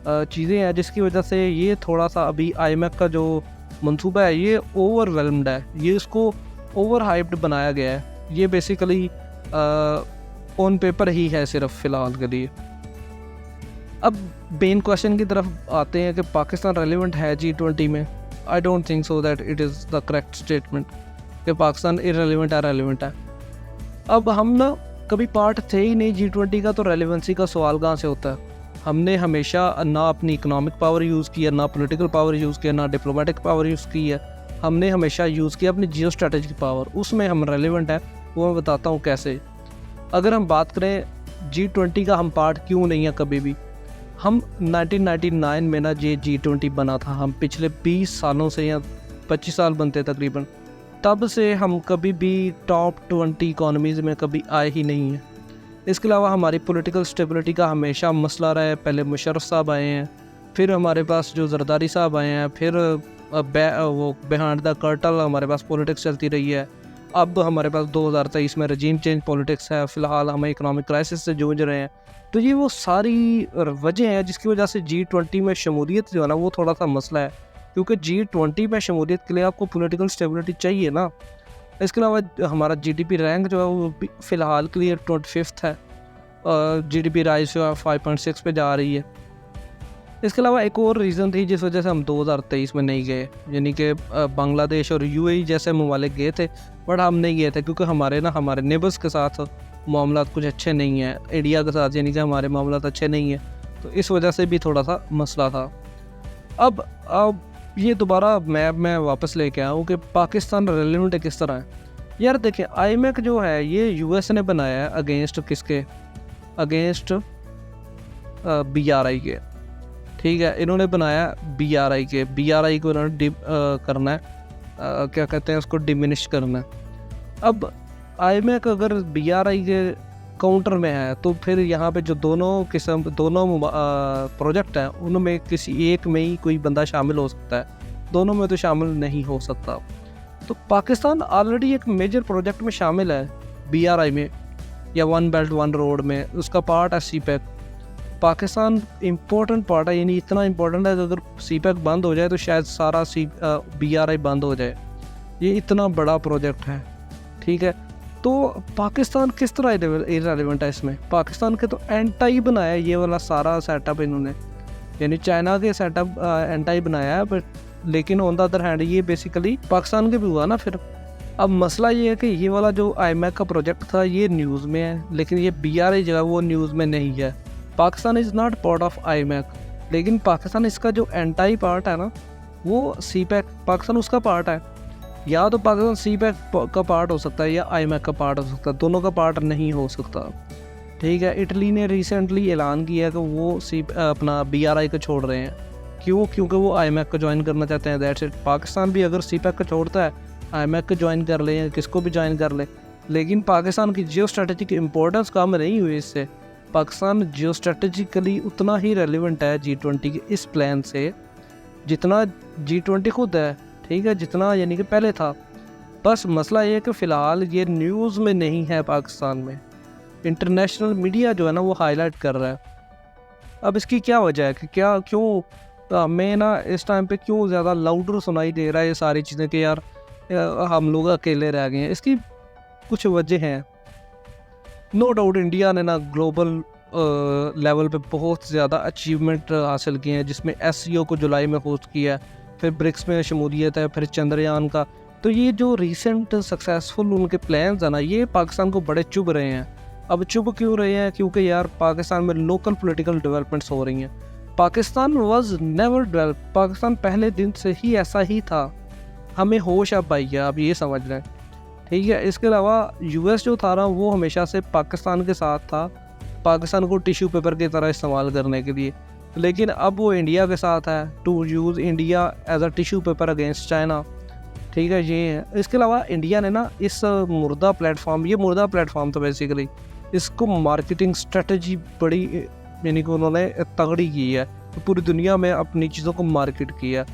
चीज़ें हैं जिसकी वजह से ये थोड़ा सा अभी आईएमएफ का जो मंसूबा है ये ओवरवेलम्ड है, ये इसको ओवर हाइप्ड बनाया गया है। ये बेसिकली ऑन पेपर ही है सिर्फ फ़िलहाल के लिए। अब मेन क्वेश्चन की तरफ आते हैं कि पाकिस्तान रेलिवेंट है G20 में। I don't think so that it is the correct statement कि पाकिस्तान इररेलेवेंट है, रेलिवेंट है। अब हम ना कभी पार्ट थे ही नहीं G20 का, तो रेलिवेंसी का सवाल कहाँ से होता है। हमने हमेशा ना अपनी इकोनॉमिक पावर यूज़ किया, ना पॉलिटिकल पावर यूज़ किया, ना डिप्लोमेटिक पावर यूज़ की है। हमने हमेशा यूज़ किया अपनी जियो स्ट्रेटेजिक पावर, उसमें हम रेलिवेंट है। वो मैं बताता हूँ कैसे। अगर हम बात करें G20 का हम पार्ट क्यों नहीं है कभी भी, हम 1999 में ना G20 बना था। हम पिछले 20 सालों से या 25 साल बनते तकरीबन, तब से हम कभी भी टॉप 20 इकोनॉमीज़ में कभी आए ही नहीं हैं। इसके अलावा हमारी पॉलिटिकल स्टेबिलिटी का हमेशा मसला रहा है। पहले मुशर्रफ साहब आए हैं, फिर हमारे पास जो जरदारी साहब आए हैं, फिर वो बिहाइंड द कर्टल हमारे पास पॉलिटिक्स चलती रही है। अब हमारे पास 2023 में रजीम चेंज पॉलिटिक्स है। फ़िलहाल हम इकोनॉमिक क्राइसिस से जूझ रहे हैं। तो ये वो सारी वजह हैं जिसकी वजह से G20 में शमूलियत जो है ना वो थोड़ा सा मसला है, क्योंकि G20 में शमूलियत के लिए आपको पॉलिटिकल स्टेबिलिटी चाहिए ना। इसके अलावा हमारा GDP रैंक जो है वो फ़िलहाल के लिए 25th है। GDP राइज जो है 5.6 पे जा रही है। इसके अलावा एक और रीज़न थी जिस वजह से हम 2023 में नहीं गए, यानी कि बांग्लादेश और UAE जैसे ममालिक गए थे, बट हम नहीं गए थे क्योंकि हमारे नेबर्स के साथ मामला कुछ अच्छे नहीं हैं। इंडिया के साथ यानी कि हमारे मामला अच्छे नहीं हैं, तो इस वजह से भी थोड़ा सा मसला था। अब ये दोबारा मैं वापस लेके आया हूँ कि पाकिस्तान रेलिवेंट किस तरह है। यार देखें, IMF जो है ये US ने बनाया है अगेंस्ट किसके, अगेंस्ट BRI के। ठीक है, इन्होंने बनाया BRI को इन्होंने करना है, क्या कहते हैं उसको, डिमिनिश करना है। अब IMF अगर BRI के काउंटर में है तो फिर यहाँ पे जो दोनों प्रोजेक्ट हैं उनमें किसी एक में ही कोई बंदा शामिल हो सकता है, दोनों में तो शामिल नहीं हो सकता। तो पाकिस्तान ऑलरेडी एक मेजर प्रोजेक्ट में शामिल है BRI में या वन बेल्ट वन रोड में, उसका पार्ट है CPEC। पाकिस्तान इम्पोर्टेंट पार्ट है, यानी इतना इम्पोर्टेंट है कि अगर CPEC बंद हो जाए तो शायद सारा BRI बंद हो जाए। ये इतना बड़ा प्रोजेक्ट है। ठीक है, तो पाकिस्तान किस तरह इररेलेवेंट है इसमें। पाकिस्तान के तो एंटी बनाया है ये वाला सारा सेटअप इन्होंने, यानी चाइना के सेटअप एंटी बनाया है, बट लेकिन ऑन द अदर हैंड ये बेसिकली पाकिस्तान के भी हुआ ना। फिर अब मसला ये है कि ये वाला जो IMF का प्रोजेक्ट था ये न्यूज़ में है, लेकिन ये BRI जो है वो न्यूज़ में नहीं है। Pakistan is not part of IMF, लेकिन पाकिस्तान इसका जो एंटी पार्ट है ना वो CPEC, पाकिस्तान उसका पार्ट है। या तो पाकिस्तान CPEC का पार्ट हो सकता है या IMF का पार्ट हो सकता है, दोनों का पार्ट नहीं हो सकता। ठीक है, इटली ने रिसेंटली ऐलान किया कि वो अपना BRI को छोड़ रहे हैं। क्यों? क्योंकि वो IMF को ज्वाइन करना चाहते हैं। That's it. पाकिस्तान भी अगर CPEC को छोड़ता है, IMF को ज्वाइन कर ले या किसको भी ज्वाइन कर ले, लेकिन पाकिस्तान की जियो स्ट्रेटेजिक इम्पोर्टेंस कम नहीं हुई इससे। पाकिस्तान जियो स्ट्रेटेजिकली उतना ही रेलिवेंट है G20 के इस प्लान से जितना G20 खुद है। ठीक है, जितना यानी कि पहले था। बस मसला ये है कि फ़िलहाल ये न्यूज़ में नहीं है पाकिस्तान में। इंटरनेशनल मीडिया जो है ना वो हाईलाइट कर रहा है। अब इसकी क्या वजह है कि क्यों हमें ना इस टाइम पे क्यों ज़्यादा लाउडर सुनाई दे रहा है ये सारी चीज़ें कि यार हम लोग अकेले रह गए हैं। इसकी कुछ वजह हैं। नो डाउट इंडिया ने ना ग्लोबल लेवल पे बहुत ज़्यादा अचीवमेंट हासिल किए हैं, जिसमें SCO को जुलाई में होस्ट किया, फिर ब्रिक्स में शमूलियत है, फिर चंद्रयान का। तो ये जो रिसेंट सक्सेसफुल उनके प्लान्स हैं ना ये पाकिस्तान को बड़े चुभ रहे हैं। अब चुभ क्यों रहे हैं? क्योंकि यार पाकिस्तान में लोकल पॉलिटिकल डेवलपमेंट्स हो रही हैं। Pakistan was never develop, Pakistan पहले दिन से ही ऐसा ही था। हमें होश अब आई है, अब ये समझ रहे हैं। ठीक है, इसके अलावा US जो था ना वो हमेशा से पाकिस्तान के साथ था, पाकिस्तान को टिश्यू पेपर की तरह इस्तेमाल करने के लिए, लेकिन अब वो इंडिया के साथ है, to use India as a tissue paper against China. ठीक है, ये है। इसके अलावा इंडिया ने ना इस मुर्दा प्लेटफॉर्म था बेसिकली, इसको मार्केटिंग स्ट्रेटजी बड़ी यानी कि उन्होंने तगड़ी की है, तो पूरी दुनिया में अपनी चीज़ों को मार्केट किया,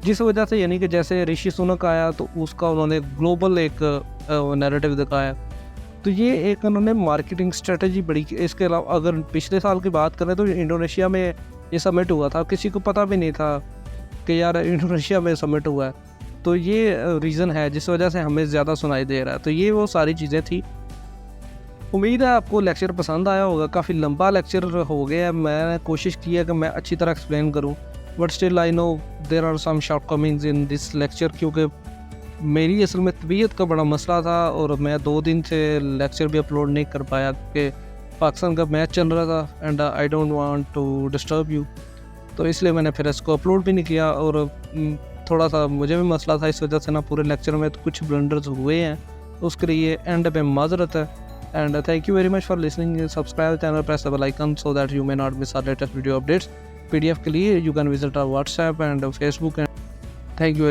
जिस वजह से यानी कि जैसे ऋषि सुनक आया तो उसका उन्होंने ग्लोबल एक नैरेटिव दिखाया। तो ये एक उन्होंने मार्केटिंग स्ट्रेटजी बड़ी की। इसके अलावा अगर पिछले साल की बात करें तो इंडोनेशिया में ये सबमिट हुआ था, किसी को पता भी नहीं था कि यार इंडोनेशिया में सबमिट हुआ है। तो ये रीज़न है जिस वजह से हमें ज़्यादा सुनाई दे रहा है। तो ये वो सारी चीज़ें थी। उम्मीद है आपको लेक्चर पसंद आया होगा। काफ़ी लंबा लेक्चर हो गया है, मैंने कोशिश की है कि मैं अच्छी तरह एक्सप्लेन करूं, but still I know there are some shortcomings in this lecture, क्योंकि मेरी असल में तबीयत का बड़ा मसला था और मैं 2 दिन से लेक्चर भी अपलोड नहीं कर पाया क्योंकि पाकिस्तान का मैच चल रहा था and I don't want to disturb you. तो इसलिए मैंने फिर इसको अपलोड भी नहीं किया और थोड़ा सा मुझे भी मसला था, इस वजह से ना पूरे लेक्चर में तो कुछ ब्लंडर्स हुए हैं, उसके लिए एंड पे माजरत है। And thank you very much for listening. Subscribe the channel, press the bell icon so that you may not miss our latest video updates. PDF के लिए you can visit our WhatsApp and Facebook. And thank you very